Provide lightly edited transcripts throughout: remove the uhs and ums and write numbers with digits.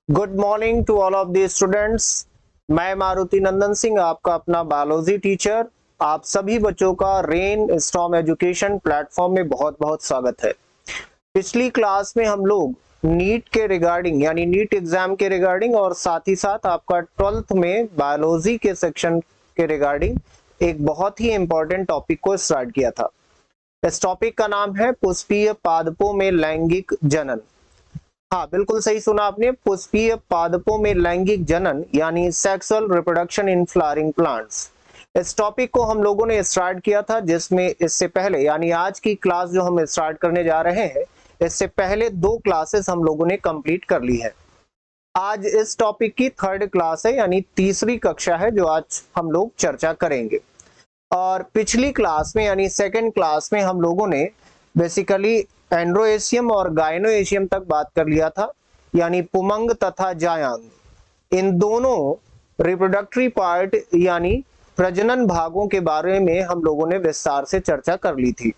Good morning to all of the students. मैं मारुति नंदन सिंह, आपका अपना बायोलॉजी टीचर। आप सभी बच्चों का रेन स्टॉर्म एजुकेशन प्लेटफॉर्म में बहुत बहुत स्वागत है। पिछली क्लास में हम लोग नीट के रिगार्डिंग यानी नीट एग्जाम के रिगार्डिंग और साथ ही साथ आपका 12th में बायोलॉजी के सेक्शन के रिगार्डिंग एक बहुत ही इंपॉर्टेंट टॉपिक को स्टार्ट किया था। इस टॉपिक का नाम है पुष्पीय पादपों में लैंगिक जनन। हाँ, बिल्कुल सही सुना आपने। पुष्पीय पादपों में लैंगिक जनन यानी sexual reproduction in flowering plants. इस टॉपिक को हम लोगों ने स्टार्ट किया था, जिसमें इससे पहले यानी आज की क्लास जो हम स्टार्ट करने जा रहे हैं, इससे पहले 2 क्लासेस हम लोगों ने कंप्लीट कर ली है। आज इस टॉपिक की 3rd क्लास है, यानी तीसरी कक्षा है, जो आज हम लोग चर्चा करेंगे। और पिछली क्लास में यानी 2nd क्लास में हम लोगों ने बेसिकली एंड्रोएशियम और गायनोएशियम तक बात कर लिया था, यानी पुमंग तथा जायांग। इन दोनों रिप्रोडक्टरी पार्ट यानी प्रजनन भागों के बारे में हम लोगों ने विस्तार से चर्चा कर ली थी।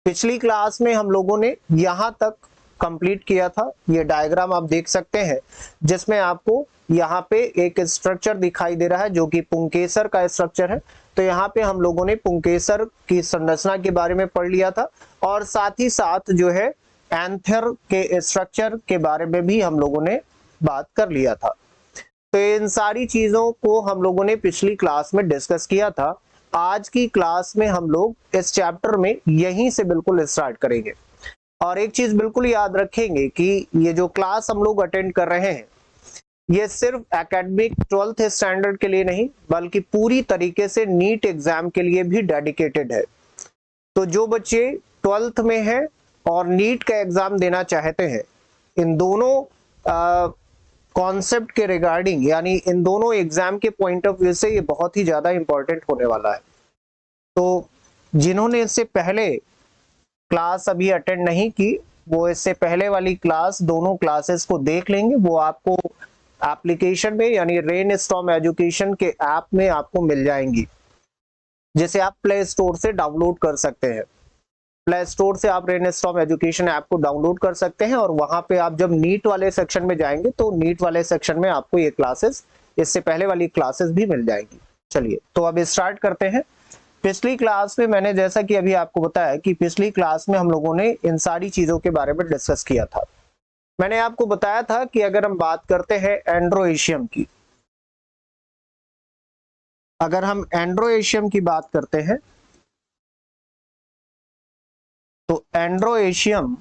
पिछली क्लास में हम लोगों ने यहां तक कंप्लीट किया था। ये डायग्राम आप देख सकते हैं, जिसमें आपको यहाँ पे एक स्ट्रक्चर दिखाई दे रहा है जो कि पुंकेसर का स्ट्रक्चर है। तो यहाँ पे हम लोगों ने पुंकेसर की संरचना के बारे में पढ़ लिया था और साथ ही साथ जो है एंथर के स्ट्रक्चर के बारे में भी हम लोगों ने बात कर लिया था। तो इन सारी चीजों को हम लोगों ने पिछली क्लास में डिस्कस किया था। आज की क्लास में हम लोग इस चैप्टर में यहीं से बिल्कुल स्टार्ट करेंगे। और एक चीज बिल्कुल याद रखेंगे कि ये जो क्लास हम लोग अटेंड कर रहे हैं, ये सिर्फ एकेडमिक 12th स्टैंडर्ड के लिए नहीं, बल्कि पूरी तरीके से नीट एग्जाम के लिए भी डेडिकेटेड है। तो जो बच्चे 12th में हैं और नीट का एग्जाम देना चाहते हैं, इन दोनों कॉन्सेप्ट के रिगार्डिंग यानी इन दोनों एग्जाम के पॉइंट ऑफ व्यू से ये बहुत ही ज्यादा इंपॉर्टेंट होने वाला है। तो जिन्होंने इससे पहले क्लास अभी अटेंड नहीं की, वो इससे पहले वाली क्लास दोनों क्लासेस को देख लेंगे। वो आपको एप्लीकेशन में यानी रेन स्टॉर्म एजुकेशन के ऐप में आपको मिल जाएंगी, जिसे आप प्ले स्टोर से डाउनलोड कर सकते हैं। प्ले स्टोर से आप रेन स्टॉर्म एजुकेशन ऐप को डाउनलोड कर सकते हैं और वहां पे आप जब नीट वाले सेक्शन में जाएंगे तो नीट वाले सेक्शन में आपको ये क्लासेस, इससे पहले वाली क्लासेस भी मिल जाएंगी। चलिए, तो अब स्टार्ट करते हैं। पिछली क्लास में मैंने जैसा कि अभी आपको बताया कि पिछली क्लास में हम लोगों ने इन सारी चीजों के बारे में डिस्कस किया था। मैंने आपको बताया था कि अगर हम बात करते हैं एंड्रोएशियम की, अगर हम एंड्रोएशियम की बात करते हैं तो एंड्रोएशियम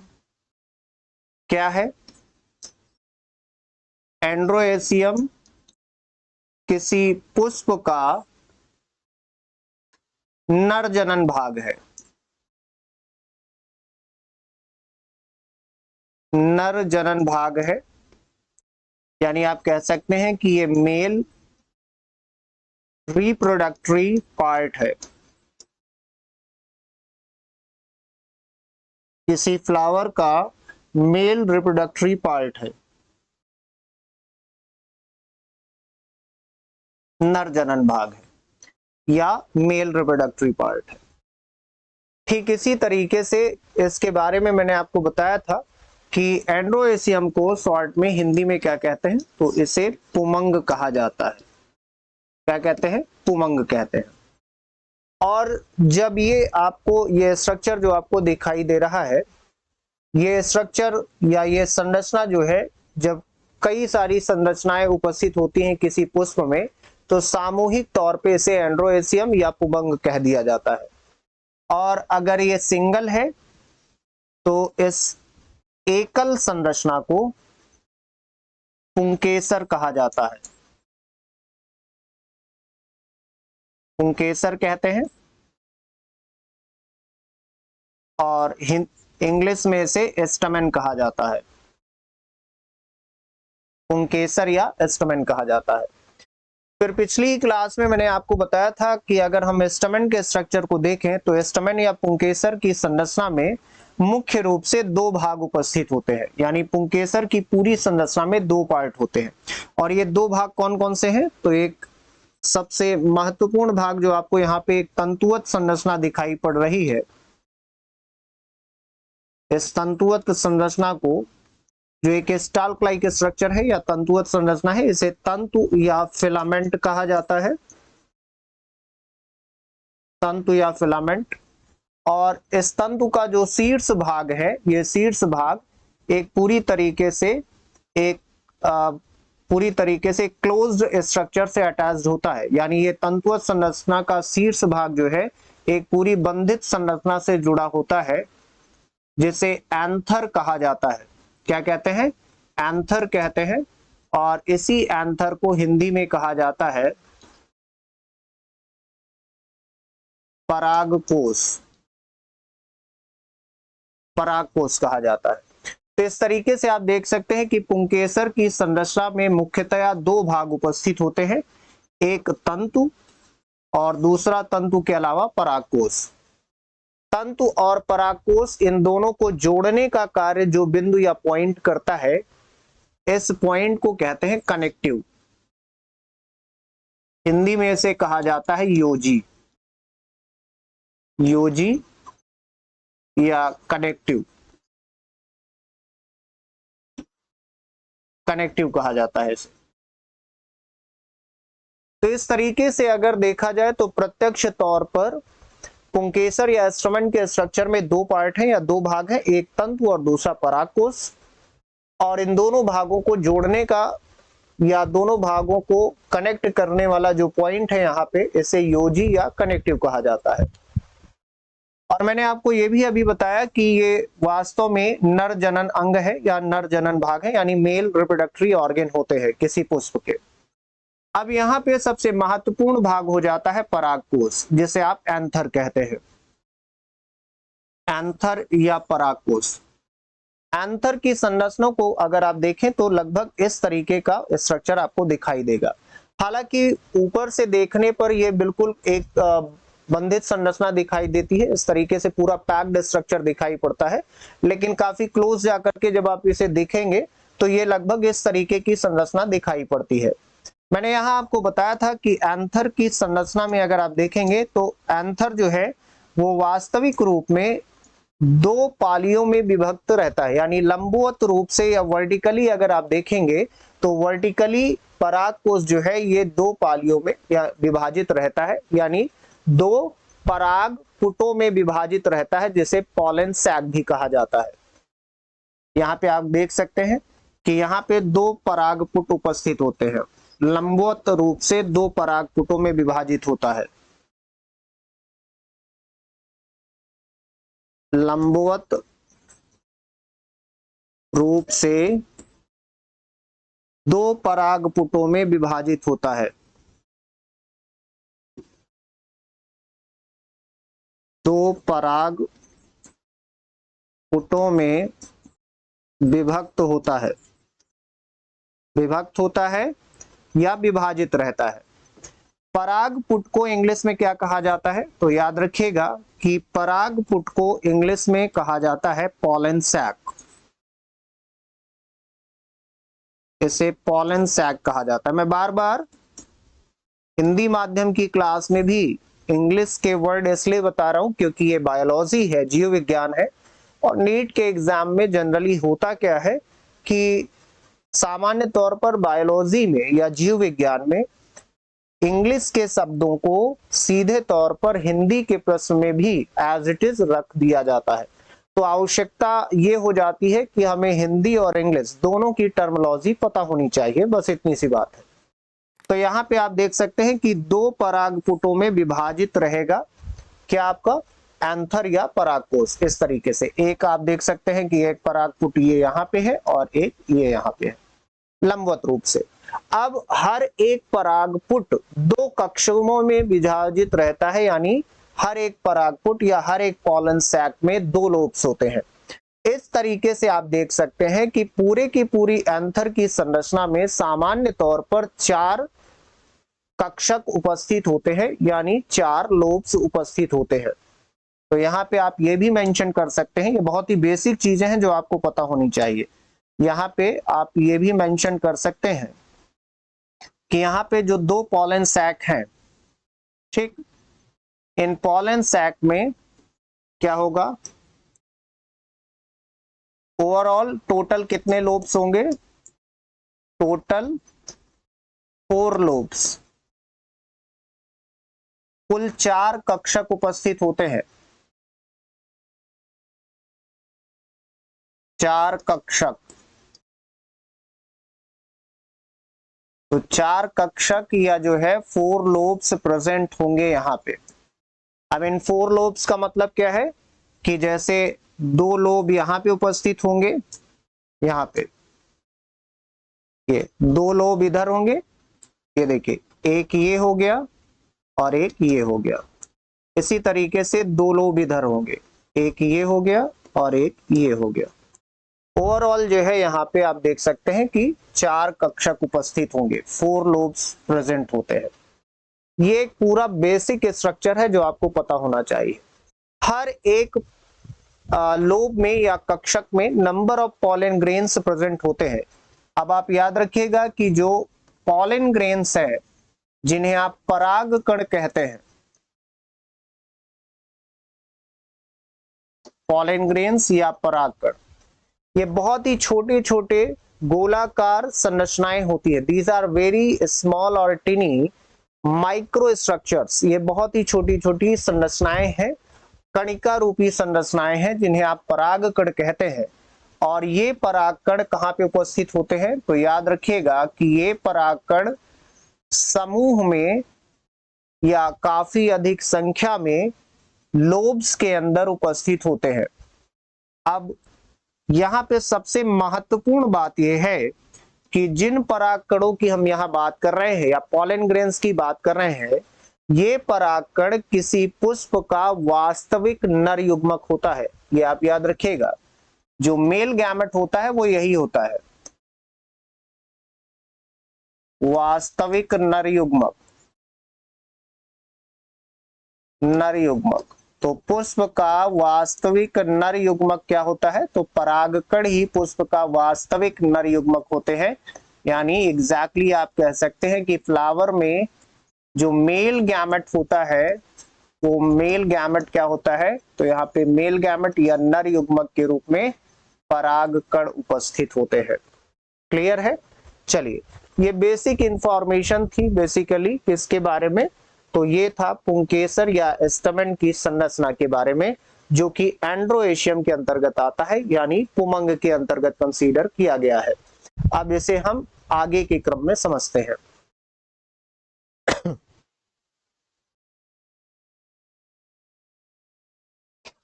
क्या है? एंड्रोएशियम किसी पुष्प का नर जनन भाग है। नर जनन भाग है, यानी आप कह सकते हैं कि ये मेल रिप्रोडक्टरी पार्ट है। किसी फ्लावर का मेल रिप्रोडक्टरी पार्ट है, नर जनन भाग है या मेल रिप्रोडक्टरी पार्ट है। ठीक इसी तरीके से इसके बारे में मैंने आपको बताया था कि एंड्रोएशियम को शॉर्ट में हिंदी में क्या कहते हैं, तो इसे पुमंग कहा जाता है। क्या कहते हैं? पुमंग कहते हैं। और जब ये आपको ये स्ट्रक्चर जो आपको दिखाई दे रहा है, ये स्ट्रक्चर या ये संरचना जो है, जब कई सारी संरचनाएं उपस्थित होती हैं किसी पुष्प में, तो सामूहिक तौर पे इसे एंड्रोएशियम या पुमंग कह दिया जाता है। और अगर ये सिंगल है तो इस एकल संरचना को पुंकेसर कहा जाता है। पुंकेसर कहते हैं और इंग्लिश में इसे स्टमेन कहा जाता है। पुंकेसर या स्टमेन कहा जाता है। फिर पिछली क्लास में मैंने आपको बताया था कि अगर हम स्टमेन के स्ट्रक्चर को देखें तो स्टमेन या पुंकेसर की संरचना में मुख्य रूप से 2 भाग उपस्थित होते हैं, यानी पुंकेसर की पूरी संरचना में 2 पार्ट होते हैं। और ये 2 भाग कौन कौन से हैं? तो एक सबसे महत्वपूर्ण भाग जो आपको यहाँ पे एक तंतुवत संरचना दिखाई पड़ रही है, इस तंतुवत संरचना को जो एक स्टाल्क लाइक स्ट्रक्चर है या तंतुवत संरचना है, इसे तंतु या फिलामेंट कहा जाता है, तंतु या फिलामेंट। और इस तंतु का जो शीर्ष भाग है, ये शीर्ष भाग एक पूरी तरीके से क्लोज्ड स्ट्रक्चर से अटैच्ड होता है, यानी ये तंतुवत संरचना का शीर्ष भाग जो है एक पूरी बंधित संरचना से जुड़ा होता है, जिसे एंथर कहा जाता है। क्या कहते हैं? एंथर कहते हैं। और इसी एंथर को हिंदी में कहा जाता है परागकोश, परागकोश कहा जाता है। तो इस तरीके से आप देख सकते हैं कि पुंकेसर की संरचना में मुख्यतया दो भाग उपस्थित होते हैं, एक तंतु और दूसरा तंतु के अलावा परागकोश। तंतु और परागकोश इन दोनों को जोड़ने का कार्य जो बिंदु या पॉइंट करता है, इस पॉइंट को कहते हैं कनेक्टिव। हिंदी में इसे कहा जाता है योजी, योजी या कनेक्टिव, कनेक्टिव कहा जाता है इसे। तो इस तरीके से अगर देखा जाए तो प्रत्यक्ष तौर पर पुंकेसर या इंस्ट्रूमेंट के स्ट्रक्चर में दो पार्ट हैं या दो भाग हैं, एक तंतु और दूसरा परागकोश। और इन दोनों भागों को जोड़ने का या दोनों भागों को कनेक्ट करने वाला जो पॉइंट है यहाँ पे, इसे योजी या कनेक्टिव कहा जाता है। और मैंने आपको ये भी अभी बताया कि ये वास्तव में नर जनन अंग है या नर जनन भाग है, यानी मेल रिप्रोडक्टरी ऑर्गन होते हैं किसी पुष्प के। अब यहाँ पे सबसे महत्वपूर्ण भाग हो जाता है परागकोश, जिसे आप एंथर कहते हैं, एंथर या परागकोश। एंथर की संरचना को अगर आप देखें तो लगभग इस तरीके का स्ट्रक्चर आपको दिखाई देगा। हालांकि ऊपर से देखने पर यह बिल्कुल एक बंधित संरचना दिखाई देती है, इस तरीके से पूरा पैक्ड स्ट्रक्चर दिखाई पड़ता है, लेकिन काफी क्लोज जाकर के जब आप इसे देखेंगे तो ये लगभग इस तरीके की संरचना दिखाई पड़ती है। मैंने यहाँ आपको बताया था कि एंथर की संरचना में अगर आप देखेंगे तो एंथर जो है वो वास्तविक रूप में दो पालियों में विभक्त रहता है, यानी लंबवत रूप से या वर्टिकली अगर आप देखेंगे तो वर्टिकली परागकोश जो है ये दो पालियों में या विभाजित रहता है, यानी दो पराग पुटों में विभाजित रहता है, जिसे पॉलन सैक भी कहा जाता है। यहाँ पे आप देख सकते हैं कि यहाँ पे दो पराग पुट उपस्थित होते हैं, लंबवत रूप से दो पराग पुटों में विभाजित होता है, लंबवत रूप से दो पराग पुटों में विभाजित होता है, दो पराग पुटों में विभक्त होता है, विभक्त होता है या विभाजित रहता है। पराग पुट को इंग्लिश में क्या कहा जाता है? तो याद रखिएगा कि पराग पुट को इंग्लिश में कहा जाता है पॉलन सैक, इसे पॉलन सैक कहा जाता है। मैं बार बार हिंदी माध्यम की क्लास में भी इंग्लिश के वर्ड इसलिए बता रहा हूं क्योंकि ये बायोलॉजी है, जीव विज्ञान है, और नीट के एग्जाम में जनरली होता क्या है कि सामान्य तौर पर बायोलॉजी में या जीव विज्ञान में इंग्लिश के शब्दों को सीधे तौर पर हिंदी के प्रश्न में भी एज इट इज रख दिया जाता है। तो आवश्यकता ये हो जाती है कि हमें हिंदी और इंग्लिश दोनों की टर्मिनोलॉजी पता होनी चाहिए, बस इतनी सी बात है। तो यहाँ पे आप देख सकते हैं कि दो पराग पुटों में विभाजित रहेगा क्या आपका एंथर या परागकोश। इस तरीके से एक आप देख सकते हैं कि एक परागपुट ये यहाँ पे है और एक ये यहाँ पे है, लंबवत रूप से। अब हर एक परागपुट दो कक्षों में विभाजित रहता है, यानी हर एक परागपुट या हर एक पॉलन सैक में दो लोब्स होते हैं। इस तरीके से आप देख सकते हैं कि पूरे की पूरी एंथर की संरचना में सामान्य तौर पर चार कक्षक उपस्थित होते हैं, यानी चार लोब्स उपस्थित होते हैं। तो यहाँ पे आप ये भी मेंशन कर सकते हैं, ये बहुत ही बेसिक चीजें हैं जो आपको पता होनी चाहिए। यहाँ पे आप ये भी मेंशन कर सकते हैं कि यहाँ पे जो दो पॉलन सैक हैं, ठीक, इन पॉलन सैक में क्या होगा, ओवरऑल टोटल कितने लोब्स होंगे? Total 4 lobes. कुल 4 कक्षक उपस्थित होते हैं। 4 कक्षक। तो 4 कक्षक या जो है 4 लोब्स प्रेजेंट होंगे यहाँ पे। अब इन 4 लोब्स का मतलब क्या है कि जैसे 2 लोब यहाँ पे उपस्थित होंगे, यहाँ पे ये 2 लोब इधर होंगे, ये देखिए एक ये हो गया और एक ये हो गया। इसी तरीके से 2 लोब इधर होंगे, एक ये हो गया और एक ये हो गया। ओवरऑल जो है यहाँ पे आप देख सकते हैं कि 4 कक्षक उपस्थित होंगे, 4 लोब्स प्रेजेंट होते हैं। ये एक पूरा बेसिक स्ट्रक्चर है जो आपको पता होना चाहिए। हर एक लोब में या कक्षक में number of pollen grains present होते हैं। अब आप याद रखिएगा कि जो पॉलन ग्रेन्स है जिन्हें आप परागकण कहते हैं, पॉलन ग्रेन्स या परागकण, ये बहुत ही छोटे छोटे गोलाकार संरचनाएं होती है। दीज आर वेरी स्मॉल और टिनी माइक्रो स्ट्रक्चर्स। ये बहुत ही छोटी छोटी संरचनाएं हैं, कणिका रूपी संरचनाएं हैं जिन्हें आप परागकण कहते हैं। और ये परागकण कहाँ पे उपस्थित होते हैं? तो याद रखिएगा कि ये परागकण समूह में या काफी अधिक संख्या में लोब्स के अंदर उपस्थित होते हैं। अब यहाँ पे सबसे महत्वपूर्ण बात यह है कि जिन परागकणों की हम यहाँ बात कर रहे हैं या पॉलन ग्रेन्स की बात कर रहे हैं, ये परागकण किसी पुष्प का वास्तविक नर युग्मक होता है। ये आप याद रखिएगा, जो मेल गैमेट होता है वो यही होता है, वास्तविक नर युग्मक। नर युग्मक, तो पुष्प का वास्तविक नर युग्मक क्या होता है? तो परागकण ही पुष्प का वास्तविक नर युग्मक होते हैं। यानी एग्जैक्टली आप कह सकते हैं कि फ्लावर में जो मेल गैमेट होता है वो मेल गैमेट क्या होता है? तो यहाँ पे मेल गैमेट या नर युग्मक के रूप में परागकण उपस्थित होते हैं। क्लियर है? चलिए, ये बेसिक इंफॉर्मेशन थी बेसिकली किसके बारे में? तो ये था पुंकेसर या स्टमन की संरचना के बारे में, जो कि एंड्रोएशियम के अंतर्गत आता है, यानी पुमंग के अंतर्गत कंसीडर किया गया है। अब इसे हम आगे के क्रम में समझते हैं।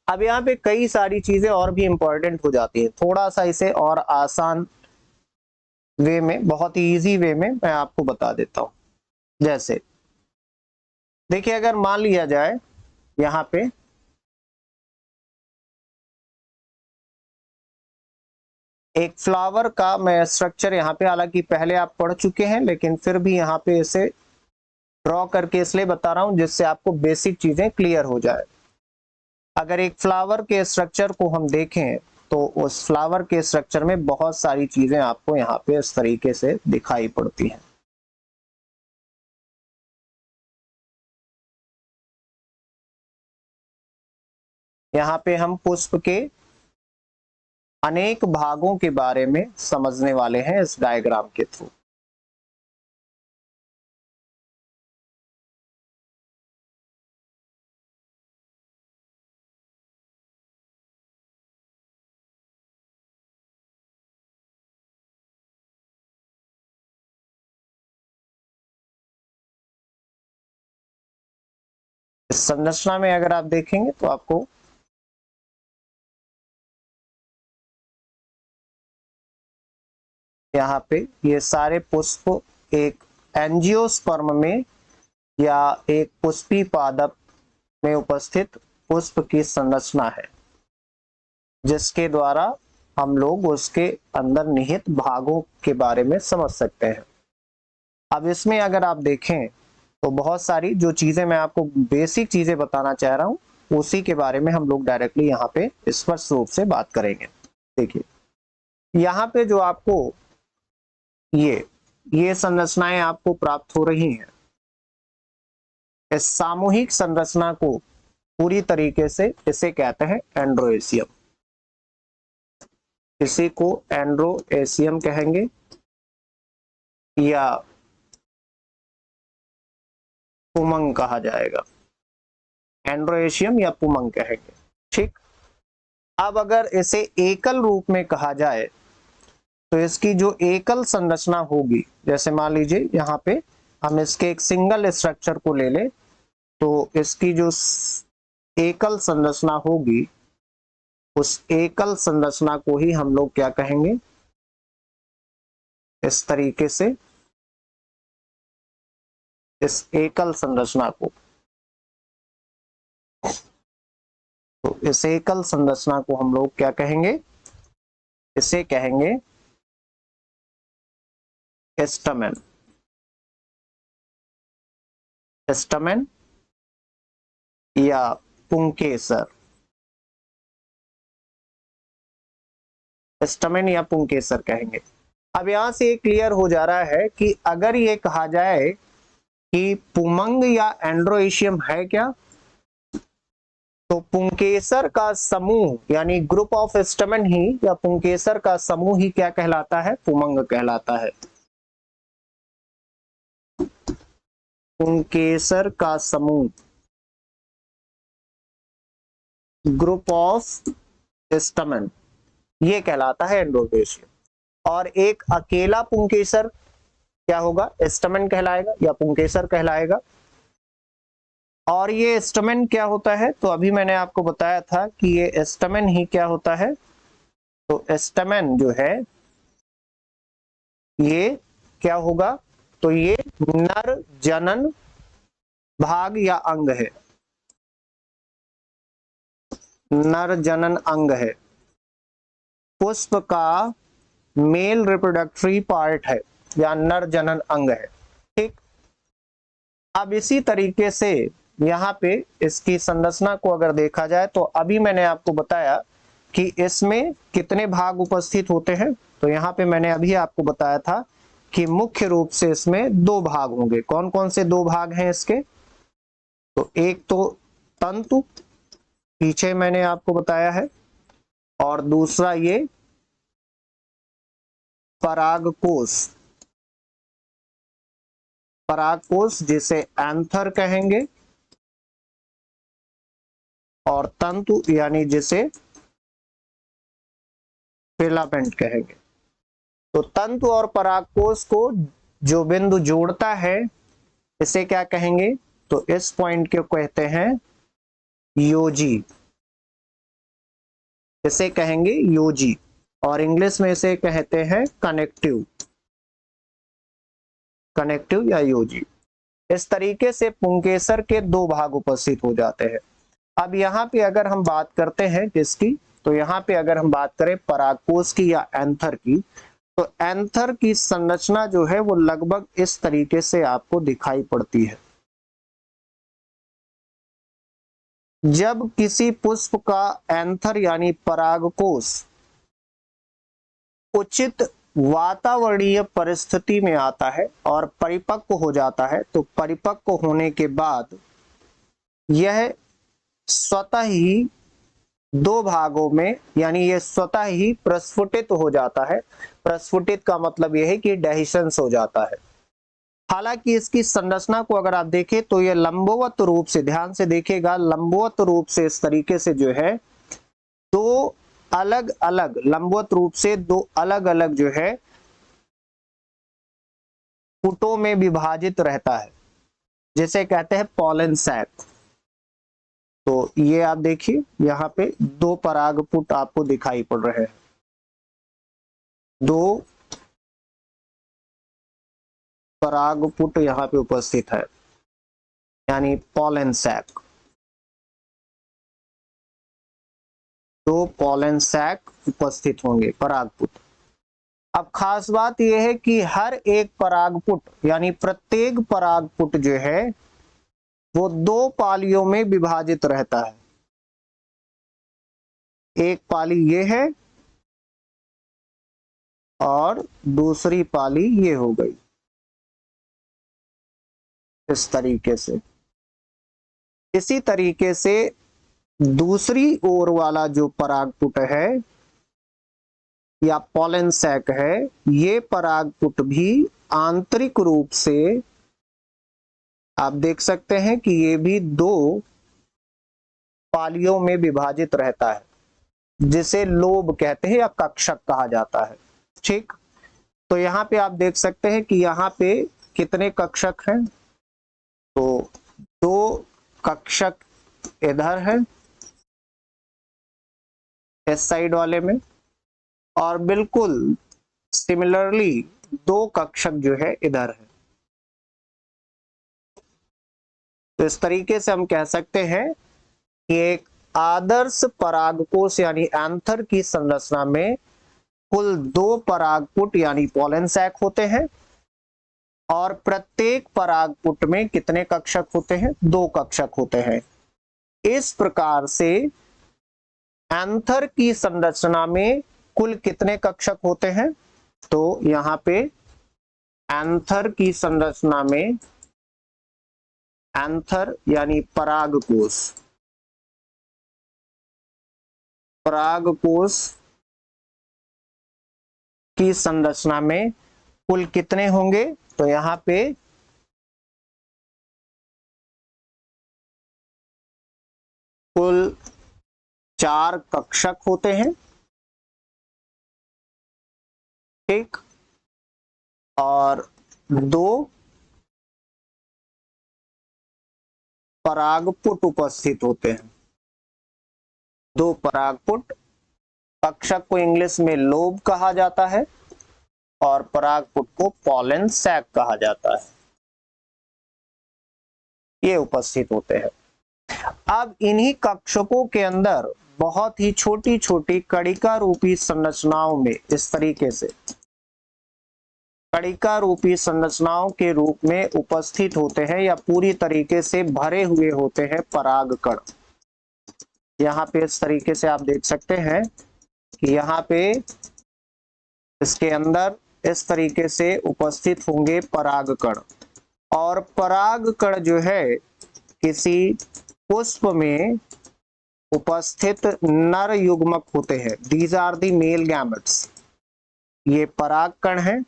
अब यहाँ पे कई सारी चीजें और भी इंपॉर्टेंट हो जाती है। थोड़ा सा इसे और आसान वे में, बहुत ही इजी वे में मैं आपको बता देता हूं। जैसे देखिए, अगर मान लिया जाए यहाँ पे एक फ्लावर का मैं स्ट्रक्चर यहाँ पे, हालांकि पहले आप पढ़ चुके हैं लेकिन फिर भी यहाँ पे इसे ड्रॉ करके इसलिए बता रहा हूं जिससे आपको बेसिक चीजें क्लियर हो जाए। अगर एक फ्लावर के स्ट्रक्चर को हम देखें तो उस फ्लावर के स्ट्रक्चर में बहुत सारी चीजें आपको यहाँ पे इस तरीके से दिखाई पड़ती हैं। यहाँ पे हम पुष्प के अनेक भागों के बारे में समझने वाले हैं इस डायग्राम के थ्रू। इस संरचना में अगर आप देखेंगे तो आपको यहाँ पे ये सारे पुष्प एक एंजियोस्पर्म में या एक पुष्पी पादप में उपस्थित पुष्प की संरचना है, जिसके द्वारा हम लोग उसके अंदर निहित भागों के बारे में समझ सकते हैं। अब इसमें अगर आप देखें तो बहुत सारी जो चीजें मैं आपको बेसिक चीजें बताना चाह रहा हूं उसी के बारे में हम लोग डायरेक्टली यहाँ पे स्पष्ट रूप से बात करेंगे। देखिए, यहाँ पे जो आपको ये संरचनाएं आपको प्राप्त हो रही हैं, इस सामूहिक संरचना को पूरी तरीके से इसे कहते हैं एंड्रोएशियम। इसी को एंड्रोएशियम कहेंगे या पुमंग कहा जाएगा, एंड्रोएशियम या पुमंग कहेंगे। ठीक, अब अगर इसे एकल रूप में कहा जाए तो इसकी जो एकल संरचना होगी, जैसे मान लीजिए यहाँ पे हम इसके एक सिंगल स्ट्रक्चर को ले लें, तो इसकी जो एकल संरचना होगी उस एकल संरचना को ही हम लोग क्या कहेंगे, इस तरीके से इस एकल संरचना को, तो इस एकल संरचना को हम लोग क्या कहेंगे, इसे कहेंगे स्टैमेन। स्टैमेन या पुंकेसर, स्टैमेन या पुंकेसर कहेंगे। अब यहां से ये क्लियर हो जा रहा है कि अगर ये कहा जाए कि पुमंग या एंड्रोएशियम है क्या, तो पुंकेसर का समूह यानी ग्रुप ऑफ स्टैमेन ही या पुंकेसर का समूह ही क्या कहलाता है, पुमंग कहलाता है। पुंकेसर का समूह, ग्रुप ऑफ स्टैमेन, ये कहलाता है एंड्रोएशियम। और एक अकेला पुंकेसर क्या होगा, स्टैमेन कहलाएगा या पुंकेसर कहलाएगा। और ये स्टैमेन क्या होता है, तो अभी मैंने आपको बताया था कि ये स्टैमेन ही क्या होता है, तो स्टैमेन जो है ये क्या होगा, तो ये नर जनन भाग या अंग है, नर जनन अंग है, पुष्प का मेल रिप्रोडक्टरी पार्ट है या नर जनन अंग है। ठीक, अब इसी तरीके से यहाँ पे इसकी संरचना को अगर देखा जाए तो अभी मैंने आपको बताया कि इसमें कितने भाग उपस्थित होते हैं, तो यहाँ पे मैंने अभी आपको बताया था कि मुख्य रूप से इसमें दो भाग होंगे। कौन कौन से दो भाग हैं इसके, तो एक तो तंतु, पीछे मैंने आपको बताया है, और दूसरा ये परागकोश, परागकोश जिसे एंथर कहेंगे, और तंतु यानी जिसे फिलामेंट कहेंगे। तो तंतु और परागकोश को जो बिंदु जोड़ता है इसे क्या कहेंगे, तो इस पॉइंट को कहते हैं योजी, इसे कहेंगे योजी, और इंग्लिश में इसे कहते हैं कनेक्टिव, कनेक्टिव या योजी। इस तरीके से पुंकेसर के दो भाग उपस्थित हो जाते हैं। अब यहाँ पे अगर हम बात करते हैं किसकी, तो यहाँ पे अगर हम बात करें परागकोश की या एंथर की, तो एंथर की संरचना जो है वो लगभग इस तरीके से आपको दिखाई पड़ती है। जब किसी पुष्प का एंथर यानी परागकोश उचित वातावरणीय परिस्थिति में आता है और परिपक्व हो जाता है, तो परिपक्व होने के बाद यह स्वतः ही दो भागों में यानी ये स्वतः ही प्रस्फुटित हो जाता है। प्रस्फुटित का मतलब यह है कि डेहिशंस हो जाता है। हालांकि इसकी संरचना को अगर आप देखें तो ये लंबवत रूप से, ध्यान से देखिएगा, लंबवत रूप से इस तरीके से जो है दो अलग अलग, लंबवत रूप से दो अलग अलग जो है पुटों में विभाजित रहता है, जिसे कहते हैं पॉलन सैक। तो ये आप देखिए यहाँ पे दो परागपुट आपको दिखाई पड़ रहे हैं, दो परागपुट यहाँ पे उपस्थित है यानी पॉलन सैक, दो पॉलन सैक उपस्थित होंगे परागपुट। अब खास बात यह है कि हर एक परागपुट यानी प्रत्येक परागपुट जो है वो दो पालियों में विभाजित रहता है। एक पाली ये है और दूसरी पाली ये हो गई, इस तरीके से। इसी तरीके से दूसरी ओर वाला जो परागपुट है या पॉलन सैक है, ये परागपुट भी आंतरिक रूप से आप देख सकते हैं कि ये भी 2 पालियों में विभाजित रहता है, जिसे लोब कहते हैं या कक्षक कहा जाता है। ठीक, तो यहाँ पे आप देख सकते हैं कि यहाँ पे कितने कक्षक हैं, तो 2 कक्षक इधर है इस साइड वाले में, और बिल्कुल सिमिलरली 2 कक्षक जो है इधर है। तो इस तरीके से हम कह सकते हैं कि एक आदर्श परागकोश यानी एंथर की संरचना में कुल 2 परागपुट यानी पॉलन सैक होते हैं, और प्रत्येक परागपुट में कितने कक्षक होते हैं? 2 कक्षक होते हैं। इस प्रकार से एंथर की संरचना में कुल कितने कक्षक होते हैं? तो यहाँ पे एंथर की संरचना में, एंथर यानी परागकोश, परागकोश की संरचना में कुल कितने होंगे? तो यहाँ पे कुल 4 कक्षक होते हैं। ठीक, और 2 परागपुट उपस्थित होते हैं। 2 परागपुट, कक्षक को इंग्लिश में लोब कहा जाता है और परागपुट को पॉलन सैक कहा जाता है, ये उपस्थित होते हैं। अब इन्हीं कक्षकों के अंदर बहुत ही छोटी छोटी कणिका रूपी संरचनाओं में, इस तरीके से कणिका रूपी संरचनाओं के रूप में उपस्थित होते हैं या पूरी तरीके से भरे हुए होते हैं परागकण। यहाँ पे इस तरीके से आप देख सकते हैं कि यहाँ पे इसके अंदर इस तरीके से उपस्थित होंगे परागकण, और परागकण जो है किसी पुष्प में उपस्थित नर युग्मक होते हैं। These are the male gametes. ये परागकण है,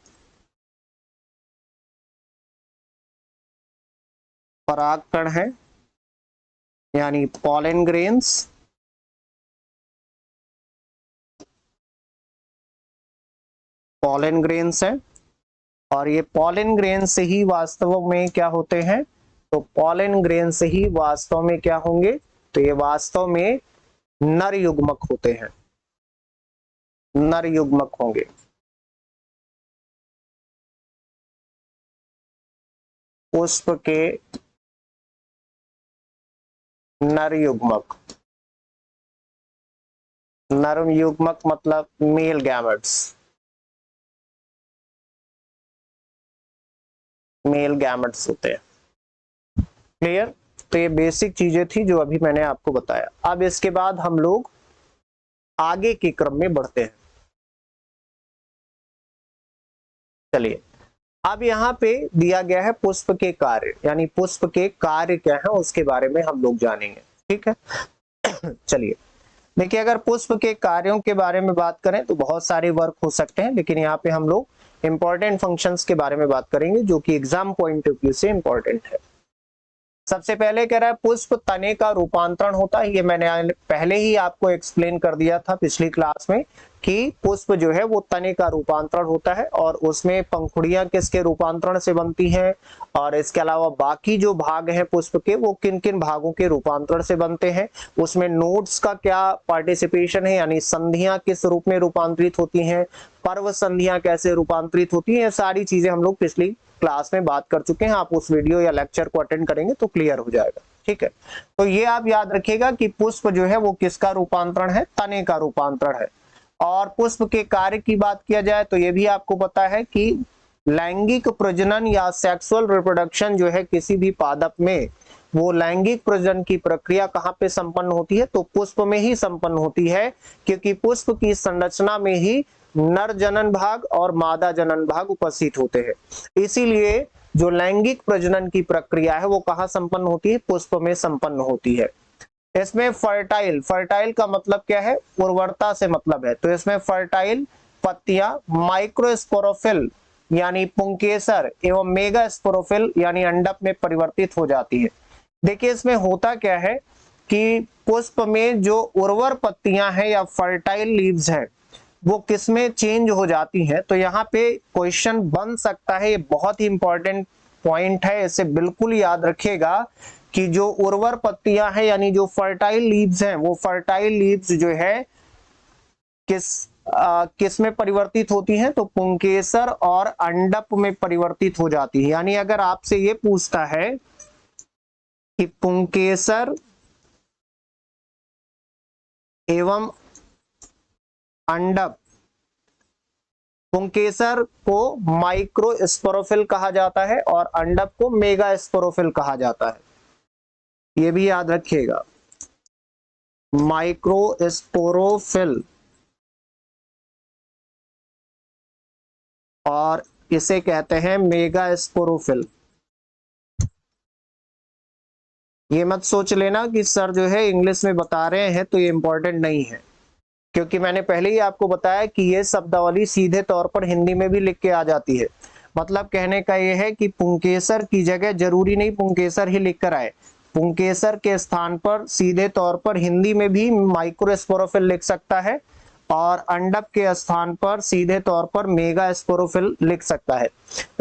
परागकण है यानी पॉलन ग्रेन्स, पॉलन ग्रेन्स है, और ये पॉलन ग्रेन से ही वास्तव में क्या होते हैं? तो पॉलन ग्रेन से ही वास्तव में क्या होंगे? तो ये वास्तव में नर युग्मक होते हैं, नर युग्मक होंगे। पुष्प के नर युग्मक, नर युग्मक मतलब मेल गैमेट्स, मेल गैमेट्स होते हैं। क्लियर? तो ये बेसिक चीजें थी जो अभी मैंने आपको बताया। अब इसके बाद हम लोग आगे के क्रम में बढ़ते हैं। चलिए, अब यहाँ पे दिया गया है पुष्प के कार्य, यानी पुष्प के कार्य क्या है उसके बारे में हम लोग जानेंगे। ठीक है, चलिए देखिए, अगर पुष्प के कार्यों के बारे में बात करें तो बहुत सारे वर्क हो सकते हैं, लेकिन यहाँ पे हम लोग इंपॉर्टेंट फंक्शंस के बारे में बात करेंगे जो कि एग्जाम पॉइंट ऑफ व्यू से इंपॉर्टेंट है। सबसे पहले कह रहा है पुष्प तने का रूपांतरण होता है। ये मैंने पहले ही आपको एक्सप्लेन कर दिया था पिछली क्लास में कि पुष्प जो है वो तने का रूपांतरण होता है, और उसमें पंखुड़ियां किसके रूपांतरण से बनती हैं, और इसके अलावा बाकी जो भाग हैं पुष्प के वो किन किन भागों के रूपांतरण से बनते हैं, उसमें नोड्स का क्या पार्टिसिपेशन है, यानी संधियां किस रूप में रूपांतरित होती हैं, पर्व संधियां कैसे रूपांतरित होती हैं, ये सारी चीजें हम लोग पिछली क्लास में बात कर चुके हैं। आप उस वीडियो या लेक्चर को अटेंड करेंगे तो क्लियर हो जाएगा। ठीक है, तो ये आप याद रखिएगा कि पुष्प जो है वो किसका रूपांतरण है? तने का रूपांतरण है। और पुष्प के कार्य की बात किया जाए तो ये भी आपको पता है कि लैंगिक प्रजनन या सेक्सुअल रिप्रोडक्शन जो है किसी भी पादप में, वो लैंगिक प्रजनन की प्रक्रिया कहाँ पे संपन्न होती है? तो पुष्प में ही संपन्न होती है, क्योंकि पुष्प की संरचना में ही नर जनन भाग और मादा जनन भाग उपस्थित होते हैं। इसीलिए जो लैंगिक प्रजनन की प्रक्रिया है वो कहाँ संपन्न होती है? पुष्प में संपन्न होती है। इसमें फर्टाइल, फर्टाइल का मतलब क्या है? उर्वरता से मतलब है, तो इसमें फर्टाइल पत्तियां माइक्रोस्पोरोफिल यानी पुंकेसर एवं मेगा स्पोरोफिल यानी अंडक में परिवर्तित हो जाती है। देखिए इसमें होता क्या है कि पुष्प में जो उर्वर पत्तियां हैं या फर्टाइल लीव्स हैं वो किस में चेंज हो जाती हैं। तो यहाँ पे क्वेश्चन बन सकता है, ये बहुत ही इंपॉर्टेंट पॉइंट है, इसे बिल्कुल याद रखिएगा कि जो उर्वर पत्तियां हैं यानी जो फर्टाइल लीव्स हैं वो फर्टाइल लीव्स जो है किस में परिवर्तित होती हैं, तो पुंकेसर और अंडप में परिवर्तित हो जाती है। यानी अगर आपसे ये पूछता है कि पुंकेसर एवं अंडप, पुंकेसर को माइक्रोस्पोरोफिल कहा जाता है और अंडप को मेगा स्पोरोफिल कहा जाता है, ये भी याद रखिएगा। माइक्रोस्पोरोफिल और इसे कहते हैं मेगा स्पोरोफिल। ये मत सोच लेना कि सर जो है इंग्लिश में बता रहे हैं तो ये इंपॉर्टेंट नहीं है, क्योंकि मैंने पहले ही आपको बताया कि ये शब्दावली सीधे तौर पर हिंदी में भी लिख के आ जाती है। मतलब कहने का ये है कि पुंकेसर की जगह जरूरी नहीं पुंकेसर ही लिख कर आए, पुंकेसर के स्थान पर सीधे तौर पर हिंदी में भी माइक्रोस्पोरोफिल लिख सकता है और अंडप के स्थान पर सीधे तौर पर मेगा स्पोरोफिल लिख सकता है।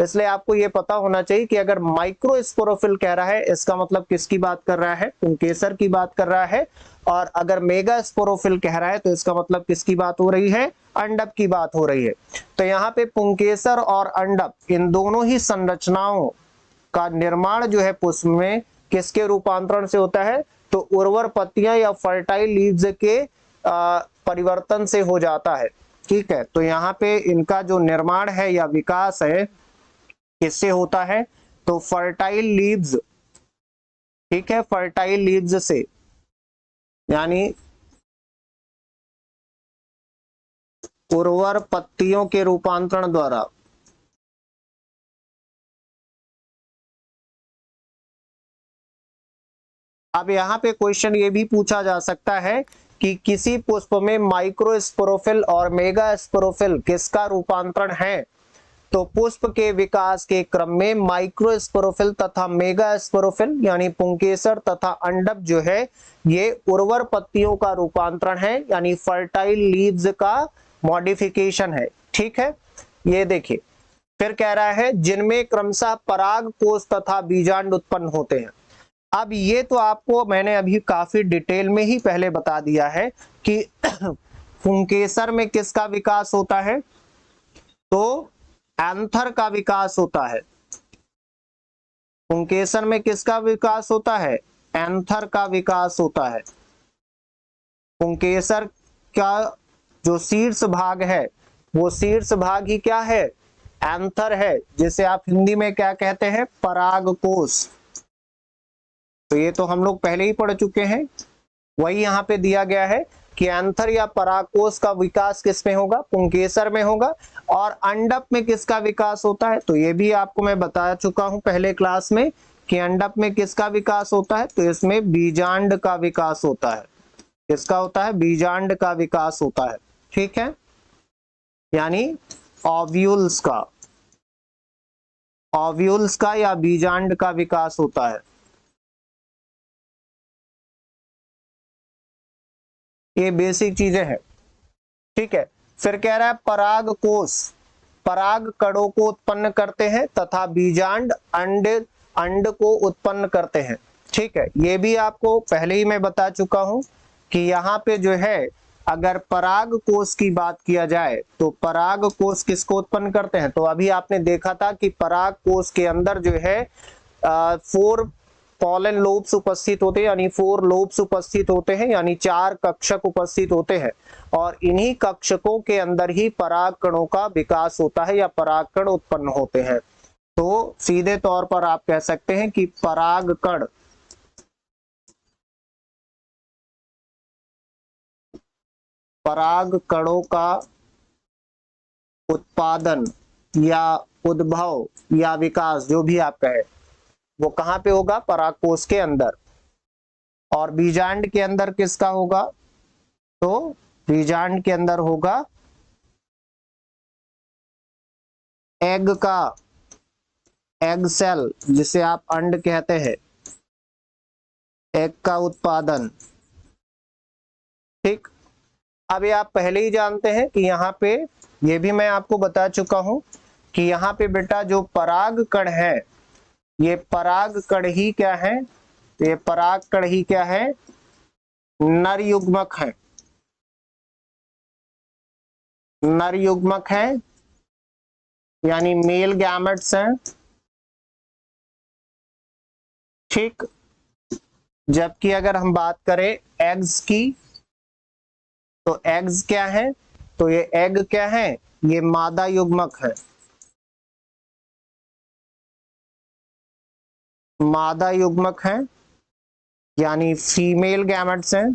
इसलिए आपको ये पता होना चाहिए कि अगर माइक्रोस्पोरोफिल कह रहा है इसका मतलब किसकी बात कर रहा है, पुंकेसर की बात कर रहा है, और अगर मेगा स्पोरोफिल कह रहा है तो इसका मतलब किसकी बात हो रही है, अंडप की बात हो रही है। तो यहाँ पे पुंकेसर और अंडप इन दोनों ही संरचनाओं का निर्माण जो है पुष्प में किसके रूपांतरण से होता है, तो उर्वर पत्तियां या फर्टाइल लीव्स के परिवर्तन से हो जाता है। ठीक है, तो यहाँ पे इनका जो निर्माण है या विकास है किससे होता है, तो फर्टाइल लीव्स, ठीक है, फर्टाइल लीव्स से, यानी उर्वर पत्तियों के रूपांतरण द्वारा। अब यहाँ पे क्वेश्चन ये भी पूछा जा सकता है कि किसी पुष्प में माइक्रोस्पोरोफिल और मेगा स्पोरोफिल किसका रूपांतरण है, तो पुष्प के विकास के क्रम में माइक्रोस्पोरोफिल तथा मेगा स्पोरोफिल यानी पुंकेसर तथा अंडप जो है ये उर्वर पत्तियों का रूपांतरण है, यानी फर्टाइल लीव्स का मॉडिफिकेशन है। ठीक है, ये देखिए फिर कह रहा है जिनमें क्रमशः पराग कोष तथा बीजांड उत्पन्न होते हैं। अब ये तो आपको मैंने अभी काफी डिटेल में ही पहले बता दिया है कि पुंकेसर में किसका विकास होता है, तो एंथर का विकास होता है। पुंकेसर में किसका विकास होता है, एंथर का विकास होता है। पुंकेसर का जो शीर्ष भाग है वो शीर्ष भाग ही क्या है, एंथर है, जिसे आप हिंदी में क्या कहते हैं, परागकोश। तो ये तो हम लोग पहले ही पढ़ चुके हैं, वही यहाँ पे दिया गया है कि एंथर या परागकोश का विकास किसमें होगा, पुंकेसर में होगा। और अंडप में किसका विकास होता है, तो ये भी आपको मैं बता चुका हूं पहले क्लास में कि अंडप में किसका विकास होता है, तो इसमें बीजांड का विकास होता है। किसका होता है, बीजांड का विकास होता है। ठीक है, यानी ओव्यूल्स का, ओव्यूल्स का या बीजांड का विकास होता है। ये बेसिक चीजें हैं। ठीक है, फिर कह रहा है पराग कोष पराग कणों को उत्पन्न करते हैं तथा बीजांड अंड को उत्पन्न करते हैं। ठीक है, ये भी आपको पहले ही मैं बता चुका हूं कि यहाँ पे जो है अगर पराग कोष की बात किया जाए तो पराग कोष किसको उत्पन्न करते हैं, तो अभी आपने देखा था कि पराग कोष के अंदर जो है 4 पॉलन लोब्स उपस्थित होते हैं, यानी 4 लोब्स उपस्थित होते हैं, यानी 4 कक्षक उपस्थित होते हैं, और इन्हीं कक्षकों के अंदर ही पराग कणों का विकास होता है या परागकण उत्पन्न होते हैं। तो सीधे तौर पर आप कह सकते हैं कि परागकण पराग कणों का उत्पादन या उद्भव या विकास जो भी आप कहें वो कहां पे होगा, परागकोश के अंदर। और बीजांड के अंदर किसका होगा, तो बीजांड के अंदर होगा एग का, एग सेल जिसे आप अंड कहते हैं, एग का उत्पादन। ठीक, अब ये आप पहले ही जानते हैं कि यहाँ पे, ये भी मैं आपको बता चुका हूं कि यहाँ पे बेटा जो पराग कण है, ये पराग कण ही क्या है, तो ये पराग कण ही क्या है, नर युग्मक है, नर युग्मक है, यानी मेल गैमेट्स हैं। ठीक, जबकि अगर हम बात करें एग्स की, तो एग्स क्या है, तो ये एग क्या है, ये मादा युग्मक है, मादा युग्मक है, यानी फीमेल गैमेट्स हैं,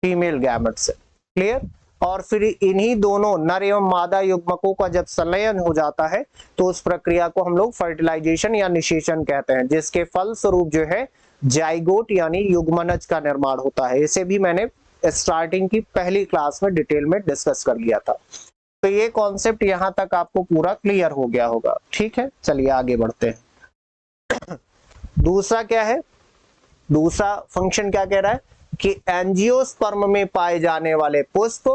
फीमेल गैमेट्स है। क्लियर। और फिर इन्हीं दोनों नर एवं मादा युग्मकों का जब संलयन हो जाता है तो उस प्रक्रिया को हम लोग फर्टिलाइजेशन या निषेचन कहते हैं, जिसके फल स्वरूप जो है जाइगोट यानी युग्मनज का निर्माण होता है। इसे भी मैंने स्टार्टिंग की पहली क्लास में डिटेल में डिस्कस कर लिया था। तो ये कॉन्सेप्ट यहां तक आपको पूरा क्लियर हो गया होगा। ठीक है, चलिए आगे बढ़ते हैं। दूसरा क्या है, दूसरा फंक्शन क्या कह रहा है कि एंजियोस्पर्म में पाए जाने वाले पुष्प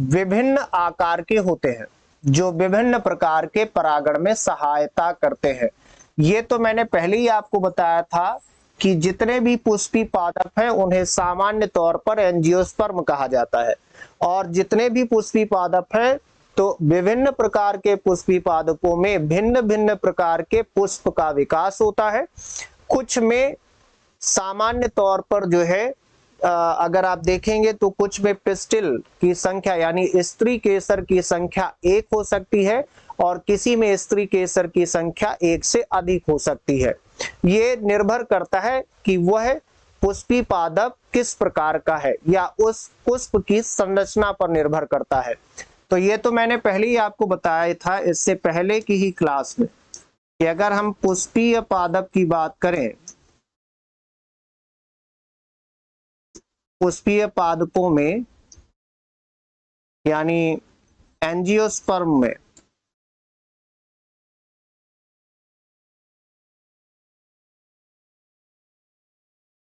विभिन्न आकार के होते हैं जो विभिन्न प्रकार के परागण में सहायता करते हैं। ये तो मैंने पहले ही आपको बताया था कि जितने भी पुष्पी पादप हैं उन्हें सामान्य तौर पर एंजियोस्पर्म कहा जाता है, और जितने भी पुष्पी पादप हैं तो विभिन्न प्रकार के पुष्पी पादपों में भिन्न भिन्न प्रकार के पुष्प का विकास होता है। कुछ में सामान्य तौर पर जो है अगर आप देखेंगे तो कुछ में पिस्टिल की संख्या यानी स्त्री केसर की संख्या 1 हो सकती है, और किसी में स्त्री केसर की संख्या 1 से अधिक हो सकती है। ये निर्भर करता है कि वह पुष्पी पादप किस प्रकार का है या उस पुष्प की संरचना पर निर्भर करता है। तो ये तो मैंने पहले ही आपको बताया था इससे पहले की ही क्लास में कि अगर हम पुष्पीय पादप की बात करें, पुष्पीय पादपों में यानी एंजियोस्पर्म में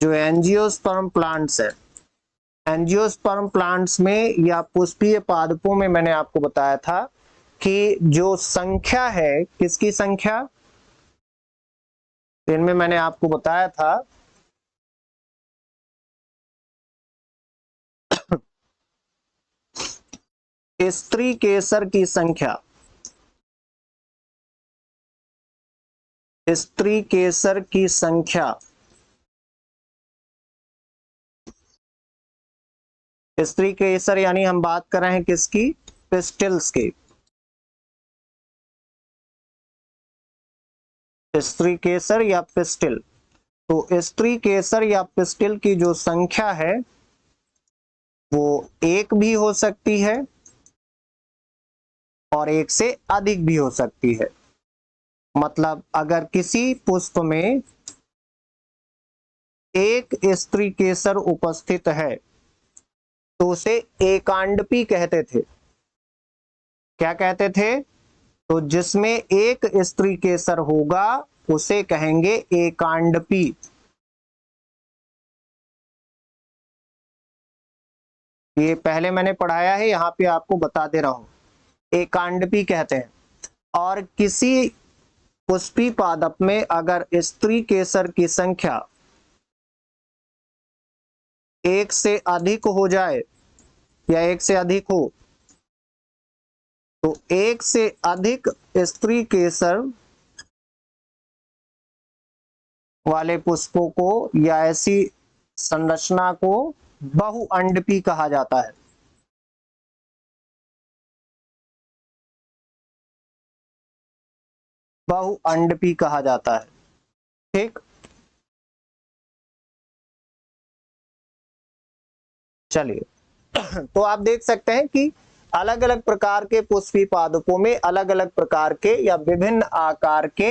जो एंजियोस्पर्म प्लांट्स है, एंजियोस्पर्म प्लांट्स में या पुष्पीय पादपों में मैंने आपको बताया था कि जो संख्या है, किसकी संख्या, इनमें मैंने आपको बताया था स्त्री केसर की संख्या, स्त्री केसर की संख्या, स्त्री केसर यानी हम बात कर रहे हैं किसकी, पिस्टिल्स की, स्त्री केसर या पिस्टिल। तो स्त्री केसर या पिस्टिल की जो संख्या है वो 1 भी हो सकती है और 1 से अधिक भी हो सकती है। मतलब अगर किसी पुष्प में एक स्त्री केसर उपस्थित है तो उसे एकांडपी कहते थे। क्या कहते थे, तो जिसमें एक स्त्री केसर होगा उसे कहेंगे एकांडपी। ये पहले मैंने पढ़ाया है, यहां पे आपको बता दे रहा हूं, एकांडपी कहते हैं। और किसी पुष्पी पादप में अगर स्त्री केसर की संख्या 1 से अधिक हो जाए या 1 से अधिक हो, तो 1 से अधिक स्त्री केसर वाले पुष्पों को या ऐसी संरचना को बहुअंडपी कहा जाता है। बहुअंडपी कहा जाता है। ठीक, चलिए तो आप देख सकते हैं कि अलग अलग प्रकार के पुष्पी पादपों में अलग अलग प्रकार के या विभिन्न आकार के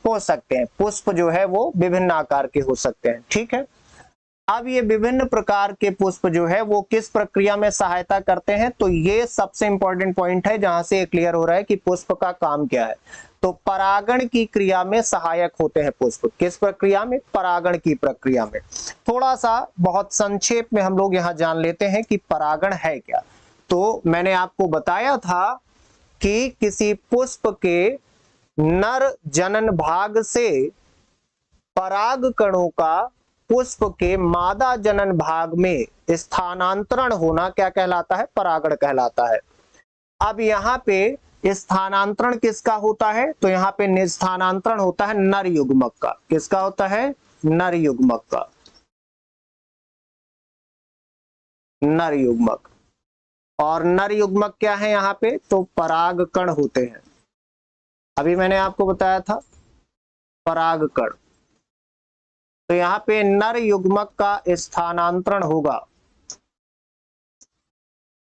हो सकते हैं, पुष्प जो है वो विभिन्न आकार के हो सकते हैं। ठीक है, अब ये विभिन्न प्रकार के पुष्प जो है वो किस प्रक्रिया में सहायता करते हैं, तो ये सबसे इंपॉर्टेंट पॉइंट है जहां से क्लियर हो रहा है कि पुष्प का काम क्या है। तो परागण की क्रिया में सहायक होते हैं पुष्प। किस प्रक्रिया में? परागण की प्रक्रिया में। थोड़ा सा बहुत संक्षेप में हम लोग यहाँ जान लेते हैं कि परागण है क्या। तो मैंने आपको बताया था कि किसी पुष्प के नर जनन भाग से पराग कणों का पुष्प के मादा जनन भाग में स्थानांतरण होना क्या कहलाता है? परागण कहलाता है। अब यहाँ पे स्थानांतरण किसका होता है? तो यहाँ पे स्थानांतरण होता है नर युग्मक का। किसका होता है? नर युग्मक का। नर युग्मक। और नर युग्मक क्या है यहाँ पे? तो परागकण होते हैं। अभी मैंने आपको बताया था परागकण। तो यहाँ पे नर युग्मक का स्थानांतरण होगा।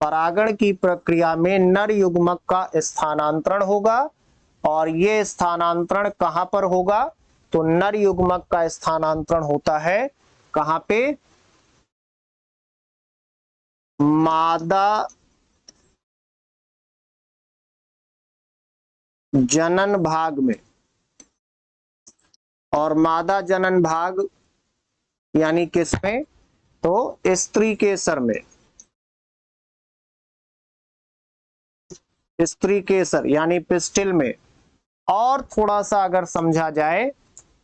परागण की प्रक्रिया में नर युग्मक का स्थानांतरण होगा। और ये स्थानांतरण कहां पर होगा? तो नर युग्मक का स्थानांतरण होता है कहां पे? मादा जनन भाग में। और मादा जनन भाग यानी किसमें? तो स्त्री केसर में। स्त्री केसर यानी पिस्टिल में। और थोड़ा सा अगर समझा जाए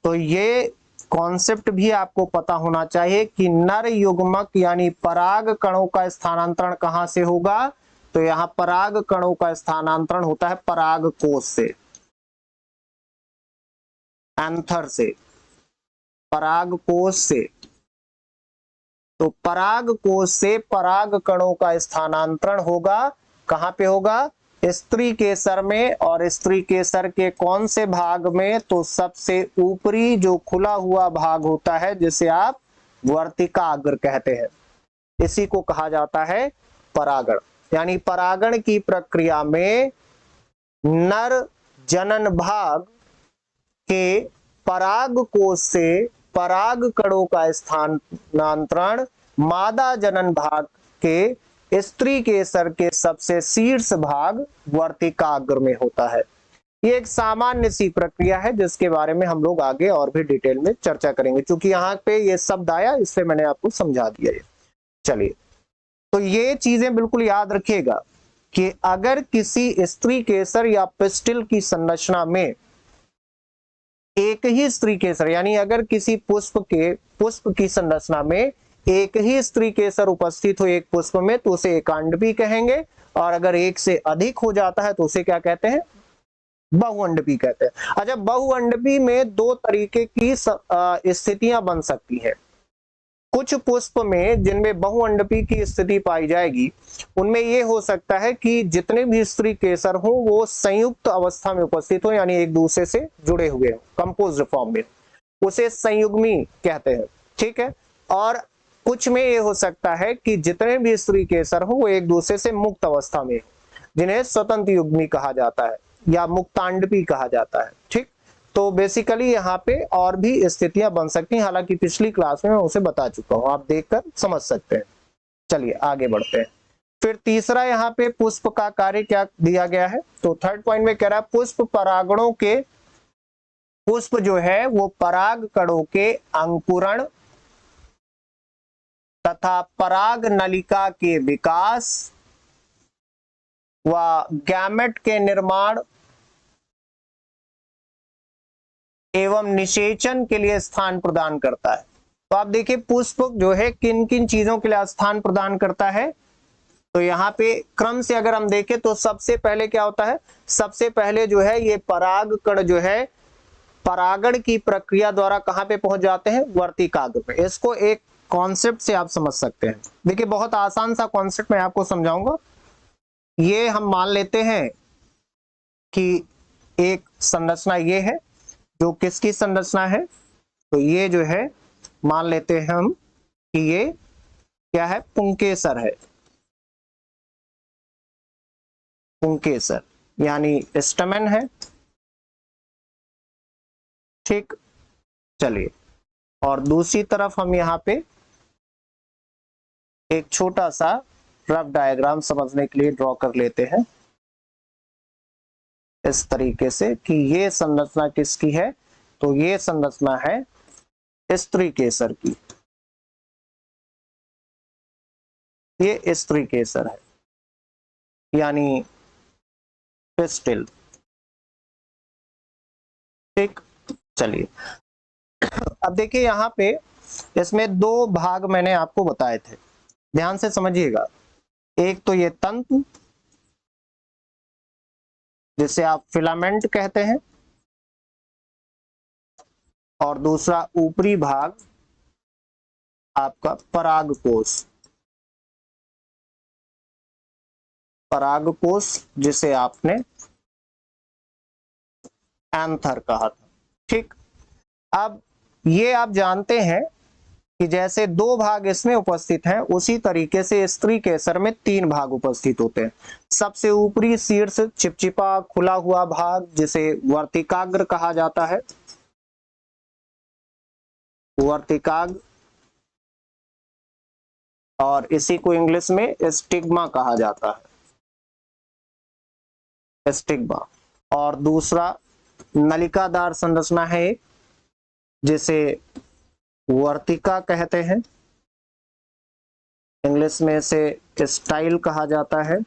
तो ये कॉन्सेप्ट भी आपको पता होना चाहिए कि नर युग्मक यानी पराग कणों का स्थानांतरण कहां से होगा? तो यहां पराग कणों का स्थानांतरण होता है पराग कोश से, एंथर से, पराग कोश से। तो पराग कोश से पराग कणों का स्थानांतरण होगा कहां पे होगा? स्त्री केसर में। और स्त्री केसर के कौन से भाग में? तो सबसे ऊपरी जो खुला हुआ भाग होता है जिसे आप वर्तिकाग्र कहते हैं, इसी को कहा जाता है परागण। यानी परागण की प्रक्रिया में नर जनन भाग के पराग कोश से पराग कणों का स्थानांतरण मादा जनन भाग के स्त्री केसर के सबसे शीर्ष भाग वर्तिकाग्र में होता है। ये एक सामान्य सी प्रक्रिया है जिसके बारे में हम लोग आगे और भी डिटेल में चर्चा करेंगे। क्योंकि यहाँ पे ये शब्द आया इसलिए मैंने आपको समझा दिया ये। चलिए, तो ये चीजें बिल्कुल याद रखिएगा कि अगर किसी स्त्री केसर या पिस्टिल की संरचना में एक ही स्त्री केसर यानी अगर किसी पुष्प की संरचना में एक ही स्त्री केसर उपस्थित हो एक पुष्प में तो उसे एकांडपी कहेंगे। और अगर एक से अधिक हो जाता है तो उसे क्या कहते हैं? बहुअंडपी कहते हैं। अच्छा, बहुअंडपी में दो तरीके की स्थितियां बन सकती हैं। कुछ पुष्प में जिनमें बहुअंडपी की स्थिति पाई जाएगी उनमें यह हो सकता है कि जितने भी स्त्री केसर हो वो संयुक्त अवस्था में उपस्थित हो, यानी एक दूसरे से जुड़े हुए हो, कंपोज्ड फॉर्म में, उसे संयुग्मी कहते हैं। ठीक है। और कुछ में यह हो सकता है कि जितने भी स्त्री केसर हो वो एक दूसरे से मुक्त अवस्था में, जिन्हें स्वतंत्र युग्मी कहा जाता है या मुक्तांडपी कहा जाता है। ठीक। तो बेसिकली यहाँ पे और भी स्थितियां बन सकती हैं, हालांकि पिछली क्लास में मैं उसे बता चुका हूं, आप देखकर समझ सकते हैं। चलिए आगे बढ़ते हैं। फिर तीसरा यहाँ पे पुष्प का कार्य क्या दिया गया है? तो थर्ड पॉइंट में कह रहा है पुष्प परागणों के, पुष्प जो है वो पराग कणों के अंकुरण तथा पराग नलिका के विकास व गैमेट के निर्माण एवं निषेचन के लिए स्थान प्रदान करता है। तो आप देखिए पुष्प जो है किन किन चीजों के लिए स्थान प्रदान करता है। तो यहाँ पे क्रम से अगर हम देखें तो सबसे पहले क्या होता है? सबसे पहले जो है ये पराग कण जो है परागण की प्रक्रिया द्वारा कहां पे पहुंच जाते हैं? वर्तिकाग्र पे। इसको एक कॉन्सेप्ट से आप समझ सकते हैं। देखिए बहुत आसान सा कॉन्सेप्ट मैं आपको समझाऊंगा। ये हम मान लेते हैं कि एक संरचना ये है जो किसकी संरचना है? तो ये जो है मान लेते हैं हम कि ये क्या है? पुंकेसर है। पुंकेसर यानी स्टैमेन है। ठीक। चलिए, और दूसरी तरफ हम यहाँ पे एक छोटा सा रफ डायग्राम समझने के लिए ड्रॉ कर लेते हैं इस तरीके से कि ये संरचना किसकी है, तो ये संरचना है स्त्री केसर की। ये स्त्री केसर है यानी पिस्टिल। ठीक, चलिए अब देखिए यहां पे इसमें दो भाग मैंने आपको बताए थे, ध्यान से समझिएगा। एक तो ये तंतु जिसे आप फिलामेंट कहते हैं, और दूसरा ऊपरी भाग आपका परागकोश। परागकोश जिसे आपने एंथर कहा था। ठीक, अब ये आप जानते हैं कि जैसे दो भाग इसमें उपस्थित हैं, उसी तरीके से स्त्री केसर में तीन भाग उपस्थित होते हैं। सबसे ऊपरी शीर्ष चिपचिपा खुला हुआ भाग जिसे वर्तिकाग्र कहा जाता है, वर्तिकाग्र, और इसी को इंग्लिश में स्टिग्मा कहा जाता है, स्टिग्मा। और दूसरा नलिकादार संरचना है जिसे वर्तिका कहते हैं, इंग्लिश में इसे स्टाइल कहा जाता है।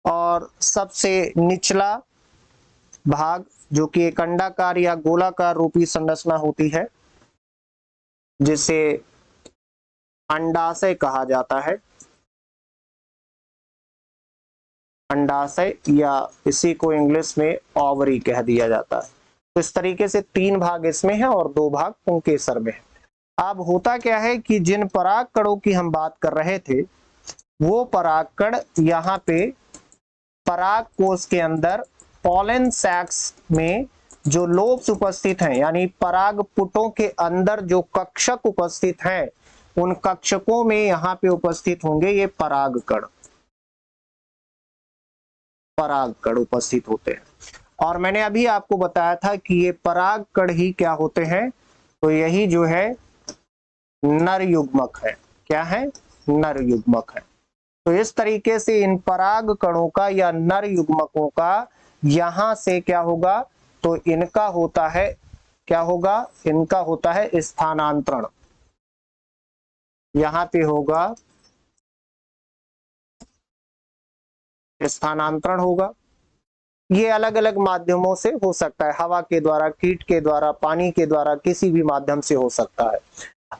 और सबसे निचला भाग जो कि एक अंडाकार या गोलाकार रूपी संरचना होती है जिसे अंडाशय कहा जाता है, अंडाशय, या इसी को इंग्लिश में ओवरी कह दिया जाता है। तो इस तरीके से तीन भाग इसमें है और दो भाग पुंकेसर में है। अब होता क्या है कि जिन पराग कणों की हम बात कर रहे थे, वो पराग कण यहाँ पे पराग कोश के अंदर पॉलन सैक्स में जो लोब्स उपस्थित हैं, यानी पराग पुटों के अंदर जो कक्षक उपस्थित हैं, उन कक्षकों में यहाँ पे उपस्थित होंगे ये पराग कण, पराग कण उपस्थित होते हैं। और मैंने अभी आपको बताया था कि ये पराग कण ही क्या होते हैं, तो यही जो है नर युग्मक है। क्या है? नर युग्मक है। तो इस तरीके से इन पराग कणों का या नर युग्मकों का यहां से क्या होगा, तो इनका होता है, क्या होगा, इनका होता है स्थानांतरण। यहां पे होगा स्थानांतरण होगा। ये अलग अलग माध्यमों से हो सकता है, हवा के द्वारा, कीट के द्वारा, पानी के द्वारा, किसी भी माध्यम से हो सकता है।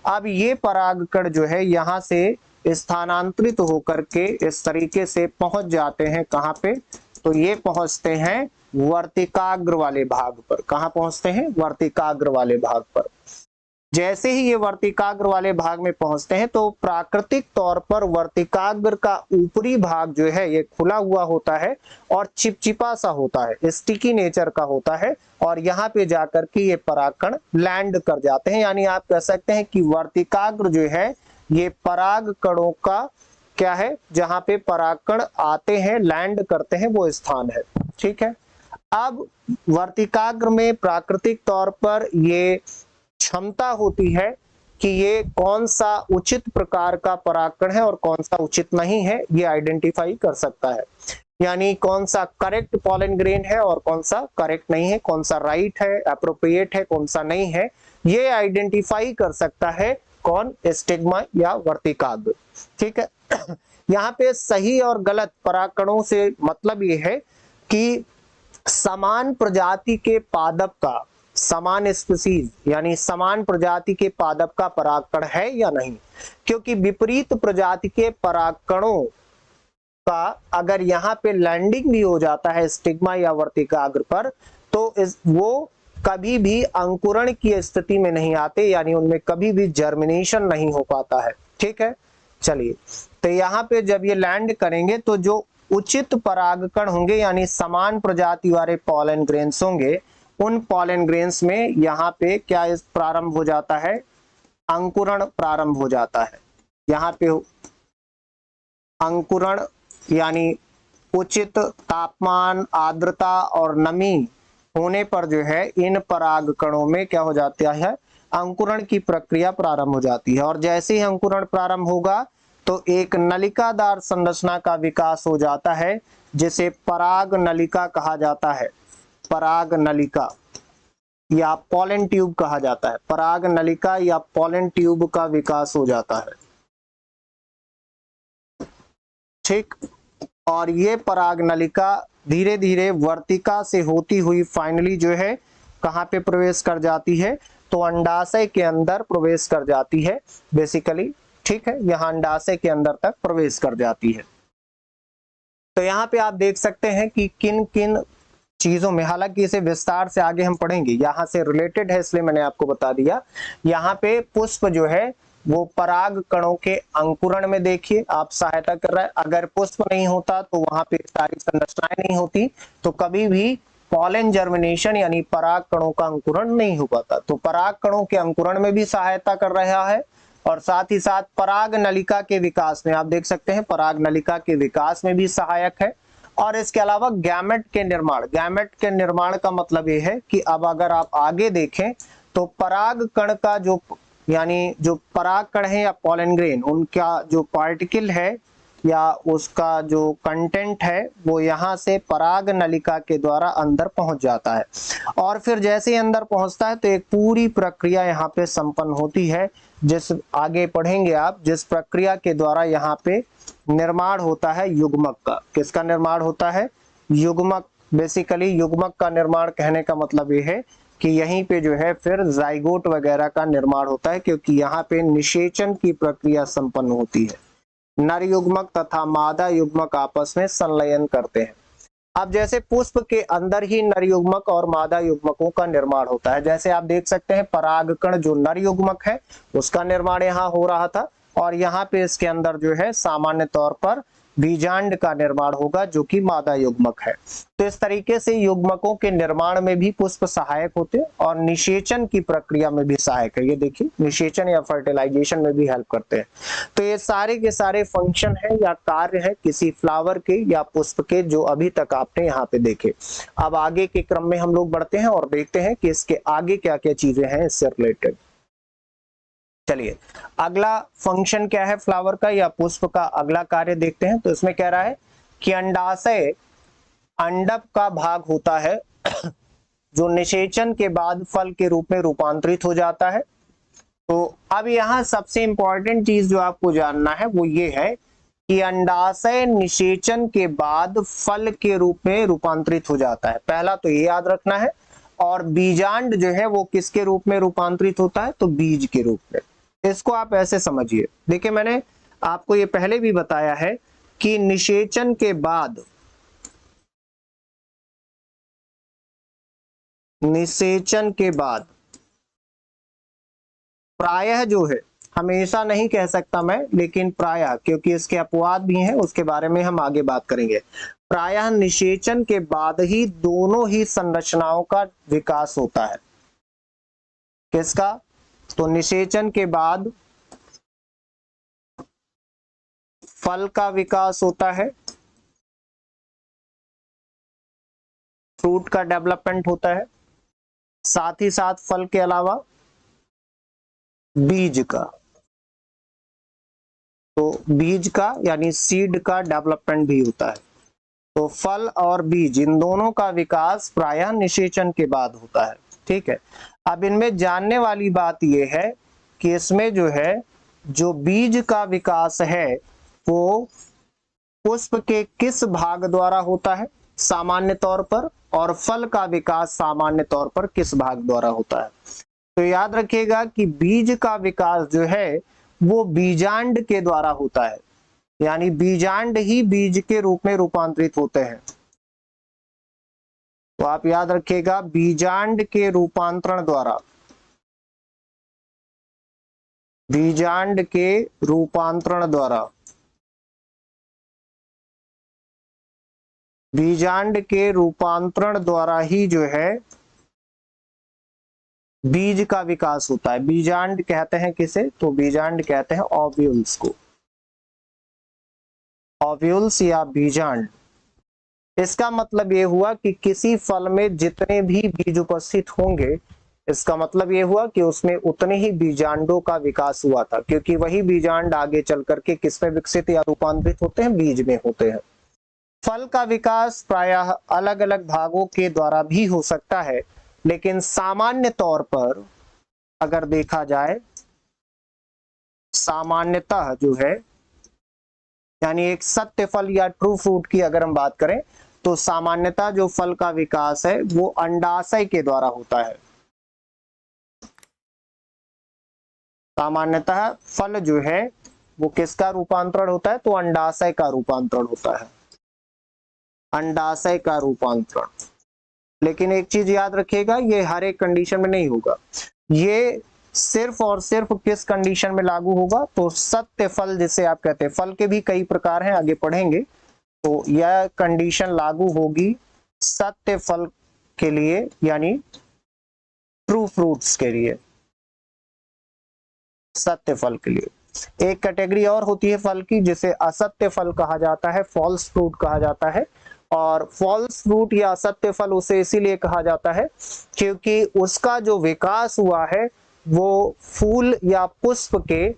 अब ये परागकण जो है यहां से स्थानांतरित होकर के इस तरीके से पहुंच जाते हैं कहां पे, तो ये पहुंचते हैं वर्तिकाग्र वाले भाग पर। कहां पहुंचते हैं? वर्तिकाग्र वाले भाग पर। जैसे ही ये वर्तिकाग्र वाले भाग में पहुंचते हैं तो प्राकृतिक तौर पर वर्तिकाग्र का ऊपरी भाग जो है ये खुला हुआ होता है और चिपचिपा सा होता है, स्टिकी नेचर का होता है, और यहाँ पे जाकर के ये परागकण लैंड कर जाते हैं। यानी आप कह सकते हैं कि वर्तिकाग्र जो है ये पराग कणों का क्या है, जहां पे परागकण आते हैं, लैंड करते हैं, वो स्थान है। ठीक है, अब वर्तिकाग्र में प्राकृतिक तौर पर ये क्षमता होती है कि ये कौन सा उचित प्रकार का परागकण है और कौन सा उचित नहीं है, ये आइडेंटिफाई कर सकता है। यानी कौन सा करेक्ट पॉलन ग्रेन है और कौन सा करेक्ट नहीं है, कौन सा राइट है, अप्रोप्रिएट है, कौन सा नहीं है, ये आइडेंटिफाई कर सकता है कौन? स्टिग्मा या वर्तिकाग्र। ठीक है, यहाँ पे सही और गलत परागकणों से मतलब ये है कि समान प्रजाति के पादप का, समान स्पीसीज यानी समान प्रजाति के पादप का परागकण है या नहीं। क्योंकि विपरीत प्रजाति के परागकणों का अगर यहाँ पे लैंडिंग भी हो जाता है स्टिग्मा या वर्तिकाग्र पर, तो वो कभी भी अंकुरण की स्थिति में नहीं आते, यानी उनमें कभी भी जर्मिनेशन नहीं हो पाता है। ठीक है, चलिए, तो यहाँ पे जब ये लैंड करेंगे तो जो उचित परागकण होंगे यानी समान प्रजाति वाले पॉलन ग्रेन्स होंगे, उन पॉलन ग्रेन्स में यहाँ पे क्या प्रारंभ हो जाता है? अंकुरण प्रारंभ हो जाता है। यहाँ पे अंकुरण यानी उचित तापमान, आर्द्रता और नमी होने पर जो है इन परागकणों में क्या हो जाता है? अंकुरण की प्रक्रिया प्रारंभ हो जाती है। और जैसे ही अंकुरण प्रारंभ होगा तो एक नलिकादार संरचना का विकास हो जाता है, जिसे पराग नलिका कहा जाता है। पराग नलिका या पॉलन ट्यूब कहा जाता है। पराग नलिका या पॉलन ट्यूब का विकास हो जाता है, ठीक। और ये पराग नलिका धीरे धीरे वर्तिका से होती हुई फाइनली जो है कहां पे प्रवेश कर जाती है, तो अंडाशय के अंदर प्रवेश कर जाती है बेसिकली, ठीक है। यहां अंडाशय के अंदर तक प्रवेश कर जाती है। तो यहाँ पे आप देख सकते हैं कि किन किन चीजों में, हालांकि इसे विस्तार से आगे हम पढ़ेंगे, यहाँ से रिलेटेड है इसलिए मैंने आपको बता दिया। यहाँ पे पुष्प जो है वो पराग कणों के अंकुरण में देखिए आप सहायता कर रहा है। अगर पुष्प नहीं होता तो वहां पे सारी संरचनाएं नहीं होती, तो कभी भी पॉलन जर्मिनेशन यानी पराग कणों का अंकुरण नहीं हो पाता। तो पराग कणों के अंकुरण में भी सहायता कर रहा है, और साथ ही साथ पराग नलिका के विकास में, आप देख सकते हैं पराग नलिका के विकास में भी सहायक है। और इसके अलावा गैमेट के निर्माण, गैमेट के निर्माण का मतलब ये है कि अब अगर आप आगे देखें तो पराग कण का जो, यानी जो पराग कण है या पॉलन ग्रेन, उनका जो पार्टिकल है या उसका जो कंटेंट है वो यहाँ से पराग नलिका के द्वारा अंदर पहुंच जाता है। और फिर जैसे ही अंदर पहुंचता है तो एक पूरी प्रक्रिया यहाँ पे संपन्न होती है, जिस आगे पढ़ेंगे आप, जिस प्रक्रिया के द्वारा यहाँ पे निर्माण होता है युग्मक का। किसका निर्माण होता है? युग्मक। बेसिकली युग्मक का निर्माण कहने का मतलब ये है कि यहीं पे जो है फिर जाइगोट वगैरह का निर्माण होता है, क्योंकि यहाँ पे निषेचन की प्रक्रिया संपन्न होती है। नर युग्मक तथा मादा युग्मक आपस में संलयन करते हैं। अब जैसे पुष्प के अंदर ही नर युग्मक और मादा युग्मकों का निर्माण होता है, जैसे आप देख सकते हैं परागकण जो नर युग्मक है उसका निर्माण यहाँ हो रहा था, और यहाँ पे इसके अंदर जो है सामान्य तौर पर बीजांड का निर्माण होगा जो कि मादा युग्मक है। तो इस तरीके से युग्मकों के निर्माण में भी पुष्प सहायक होते हैं और निषेचन की प्रक्रिया में भी सहायक है। ये देखिए निषेचन या फर्टिलाइजेशन में भी हेल्प करते हैं। तो ये सारे के सारे फंक्शन है या कार्य है किसी फ्लावर के या पुष्प के, जो अभी तक आपने यहाँ पे देखे। अब आगे के क्रम में हम लोग बढ़ते हैं और देखते हैं कि इसके आगे क्या क्या चीजें हैं इससे रिलेटेड। चलिए अगला फंक्शन क्या है फ्लावर का या पुष्प का, अगला कार्य देखते हैं। तो इसमें कह रहा है कि अंडाशय अंडप का भाग होता है जो निषेचन के बाद फल के रूप में रूपांतरित हो जाता है। तो अब यहाँ सबसे इंपॉर्टेंट चीज जो आपको जानना है वो ये है कि अंडाशय निषेचन के बाद फल के रूप में रूपांतरित हो जाता है, पहला तो ये याद रखना है। और बीजांड जो है वो किसके रूप में रूपांतरित होता है? तो बीज के रूप में। इसको आप ऐसे समझिए, देखिए मैंने आपको ये पहले भी बताया है कि निषेचन के बाद, निषेचन के बाद प्रायः जो है, हमेशा नहीं कह सकता मैं, लेकिन प्रायः, क्योंकि इसके अपवाद भी हैं उसके बारे में हम आगे बात करेंगे। प्रायः निषेचन के बाद ही दोनों ही संरचनाओं का विकास होता है। किसका? तो निषेचन के बाद फल का विकास होता है, फ्रूट का डेवलपमेंट होता है, साथ ही साथ फल के अलावा बीज का, तो बीज का यानी सीड का डेवलपमेंट भी होता है। तो फल और बीज इन दोनों का विकास प्रायः निषेचन के बाद होता है, ठीक है। अब इनमें जानने वाली बात यह है कि इसमें जो है जो बीज का विकास है वो पुष्प के किस भाग द्वारा होता है सामान्य तौर पर, और फल का विकास सामान्य तौर पर किस भाग द्वारा होता है। तो याद रखिएगा कि बीज का विकास जो है वो बीजांड के द्वारा होता है, यानी बीजांड ही बीज के रूप में रूपांतरित होते हैं। तो आप याद रखिएगा बीजांड के रूपांतरण द्वारा, बीजांड के रूपांतरण द्वारा, बीजांड के रूपांतरण द्वारा ही जो है बीज का विकास होता है। बीजांड कहते हैं किसे? तो बीजांड कहते हैं ओव्यूल्स को, ओव्यूल्स या बीजांड। इसका मतलब यह हुआ कि किसी फल में जितने भी बीज उपस्थित होंगे इसका मतलब ये हुआ कि उसमें उतने ही बीजांडों का विकास हुआ था, क्योंकि वही बीजांड आगे चल करके किस में विकसित या रूपांतरित होते हैं, बीज में होते हैं। फल का विकास प्रायः अलग अलग भागों के द्वारा भी हो सकता है, लेकिन सामान्य तौर पर अगर देखा जाए, सामान्यतः जो है, यानी एक सत्य फल या ट्रू फ्रूट की अगर हम बात करें, तो सामान्यतः जो फल का विकास है वो अंडाशय के द्वारा होता है। सामान्यतः फल जो है वो किसका रूपांतरण होता है, तो अंडाशय का रूपांतरण होता है, अंडाशय का रूपांतरण। लेकिन एक चीज याद रखिएगा, ये हर एक कंडीशन में नहीं होगा, ये सिर्फ और सिर्फ किस कंडीशन में लागू होगा, तो सत्य फल जिसे आप कहते हैं, फल के भी कई प्रकार हैं, आगे पढ़ेंगे, तो यह कंडीशन लागू होगी सत्य फल के लिए, यानी ट्रू फ्रूट्स के लिए, सत्य फल के लिए। एक कैटेगरी और होती है फल की जिसे असत्य फल कहा जाता है, फॉल्स फ्रूट कहा जाता है। और फॉल्स फ्रूट या असत्य फल उसे इसीलिए कहा जाता है क्योंकि उसका जो विकास हुआ है वो फूल या पुष्प के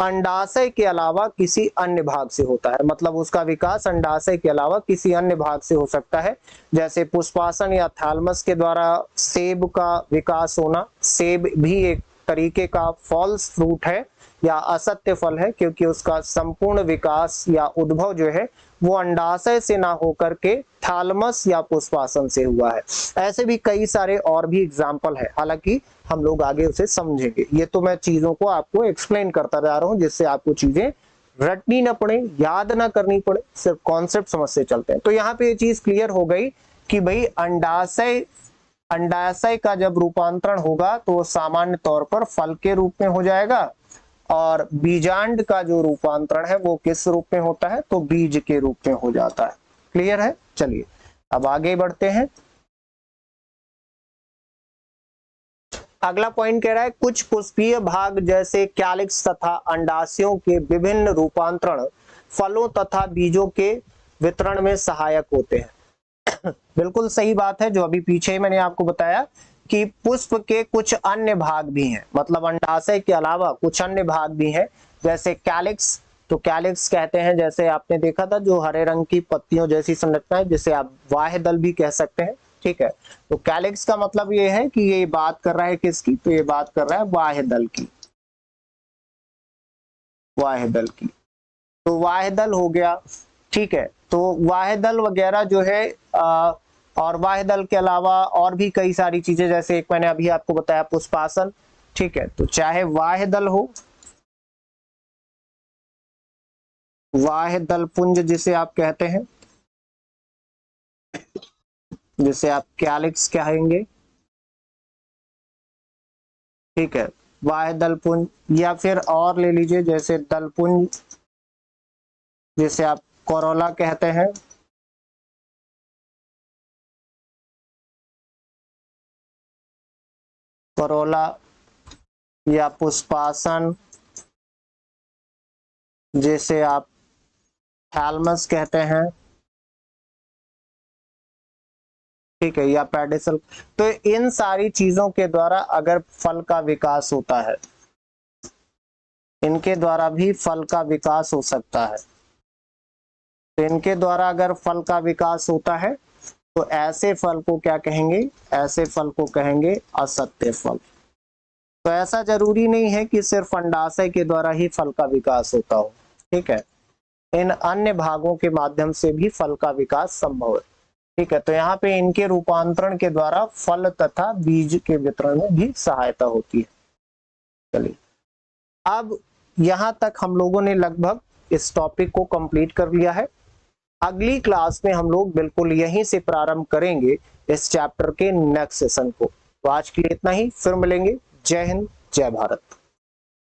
अंडाशय के अलावा किसी अन्य भाग से होता है, मतलब उसका विकास अंडाशय के अलावा किसी अन्य भाग से हो सकता है। जैसे पुष्पासन या थैलमस के द्वारा सेब का विकास होना, सेब भी एक तरीके का फॉल्स फ्रूट है या असत्य फल है, क्योंकि उसका संपूर्ण विकास या उद्भव जो है वो अंडाशय से ना होकर के थैलमस या पुष्पासन से हुआ है। ऐसे भी कई सारे और भी एग्जाम्पल है, हालांकि हम लोग आगे उसे समझेंगे। ये तो मैं चीजों को आपको एक्सप्लेन करता जा रहा हूं जिससे आपको चीजें रटनी ना पड़े, याद ना करनी पड़े, सिर्फ कॉन्सेप्ट समझते चलते हैं। तो यहाँ पे ये चीज क्लियर हो गई कि भाई अंडाशय का जब रूपांतरण होगा तो सामान्य तौर पर फल के रूप में हो जाएगा, और बीजांड का जो रूपांतरण है वो किस रूप में होता है, तो बीज के रूप में हो जाता है। क्लियर है? चलिए अब आगे बढ़ते हैं। अगला पॉइंट कह रहा है कुछ पुष्पीय भाग जैसे कैलिक्स तथा अंडाशयों के विभिन्न रूपांतरण फलों तथा बीजों के वितरण में सहायक होते हैं। बिल्कुल सही बात है, जो अभी पीछे मैंने आपको बताया कि पुष्प के कुछ अन्य भाग भी हैं, मतलब अंडाशय के अलावा कुछ अन्य भाग भी हैं, जैसे कैलिक्स। तो कैलिक्स कहते हैं, जैसे आपने देखा था जो हरे रंग की पत्तियों जैसी संरचना है, जिसे आप बाह्य दल भी कह सकते हैं। ठीक है, तो कैलिक्स का मतलब ये है कि ये बात कर रहा है किसकी, तो ये बात कर रहा है बाह्य दल की, बाह्य दल की। तो बाह्य दल हो गया। ठीक है, तो बाह्य दल वगैरह जो है और बाह्य दल के अलावा और भी कई सारी चीजें, जैसे एक मैंने अभी आपको बताया पुष्पासन। ठीक है, तो चाहे बाह्य दल हो, बाह्य दल पुंज जिसे आप कहते हैं, जिसे आप कैलिक्स कहेंगे। ठीक है, बाह्य दल पुंज, या फिर और ले लीजिए जैसे दल पुंज जिसे आप कोरोला कहते हैं। कोरोला या पुष्पासन जिसे आप थैलमस कहते हैं। ठीक है, या पेडिसल। तो इन सारी चीजों के द्वारा अगर फल का विकास होता है, इनके द्वारा भी फल का विकास हो सकता है। तो इनके द्वारा अगर फल का विकास होता है तो ऐसे फल को क्या कहेंगे, ऐसे फल को कहेंगे असत्य फल। तो ऐसा जरूरी नहीं है कि सिर्फ अंडाशय के द्वारा ही फल का विकास होता हो। ठीक है, इन अन्य भागों के माध्यम से भी फल का विकास संभव है। ठीक है, तो यहाँ पे इनके रूपांतरण के द्वारा फल तथा बीज के वितरण में भी सहायता होती है। चलिए, अब यहाँ तक हम लोगों ने लगभग इस टॉपिक को कंप्लीट कर लिया है। अगली क्लास में हम लोग बिल्कुल यहीं से प्रारंभ करेंगे इस चैप्टर के नेक्स्ट सेशन को। तो आज के लिए इतना ही, फिर मिलेंगे। जय हिंद, जय भारत।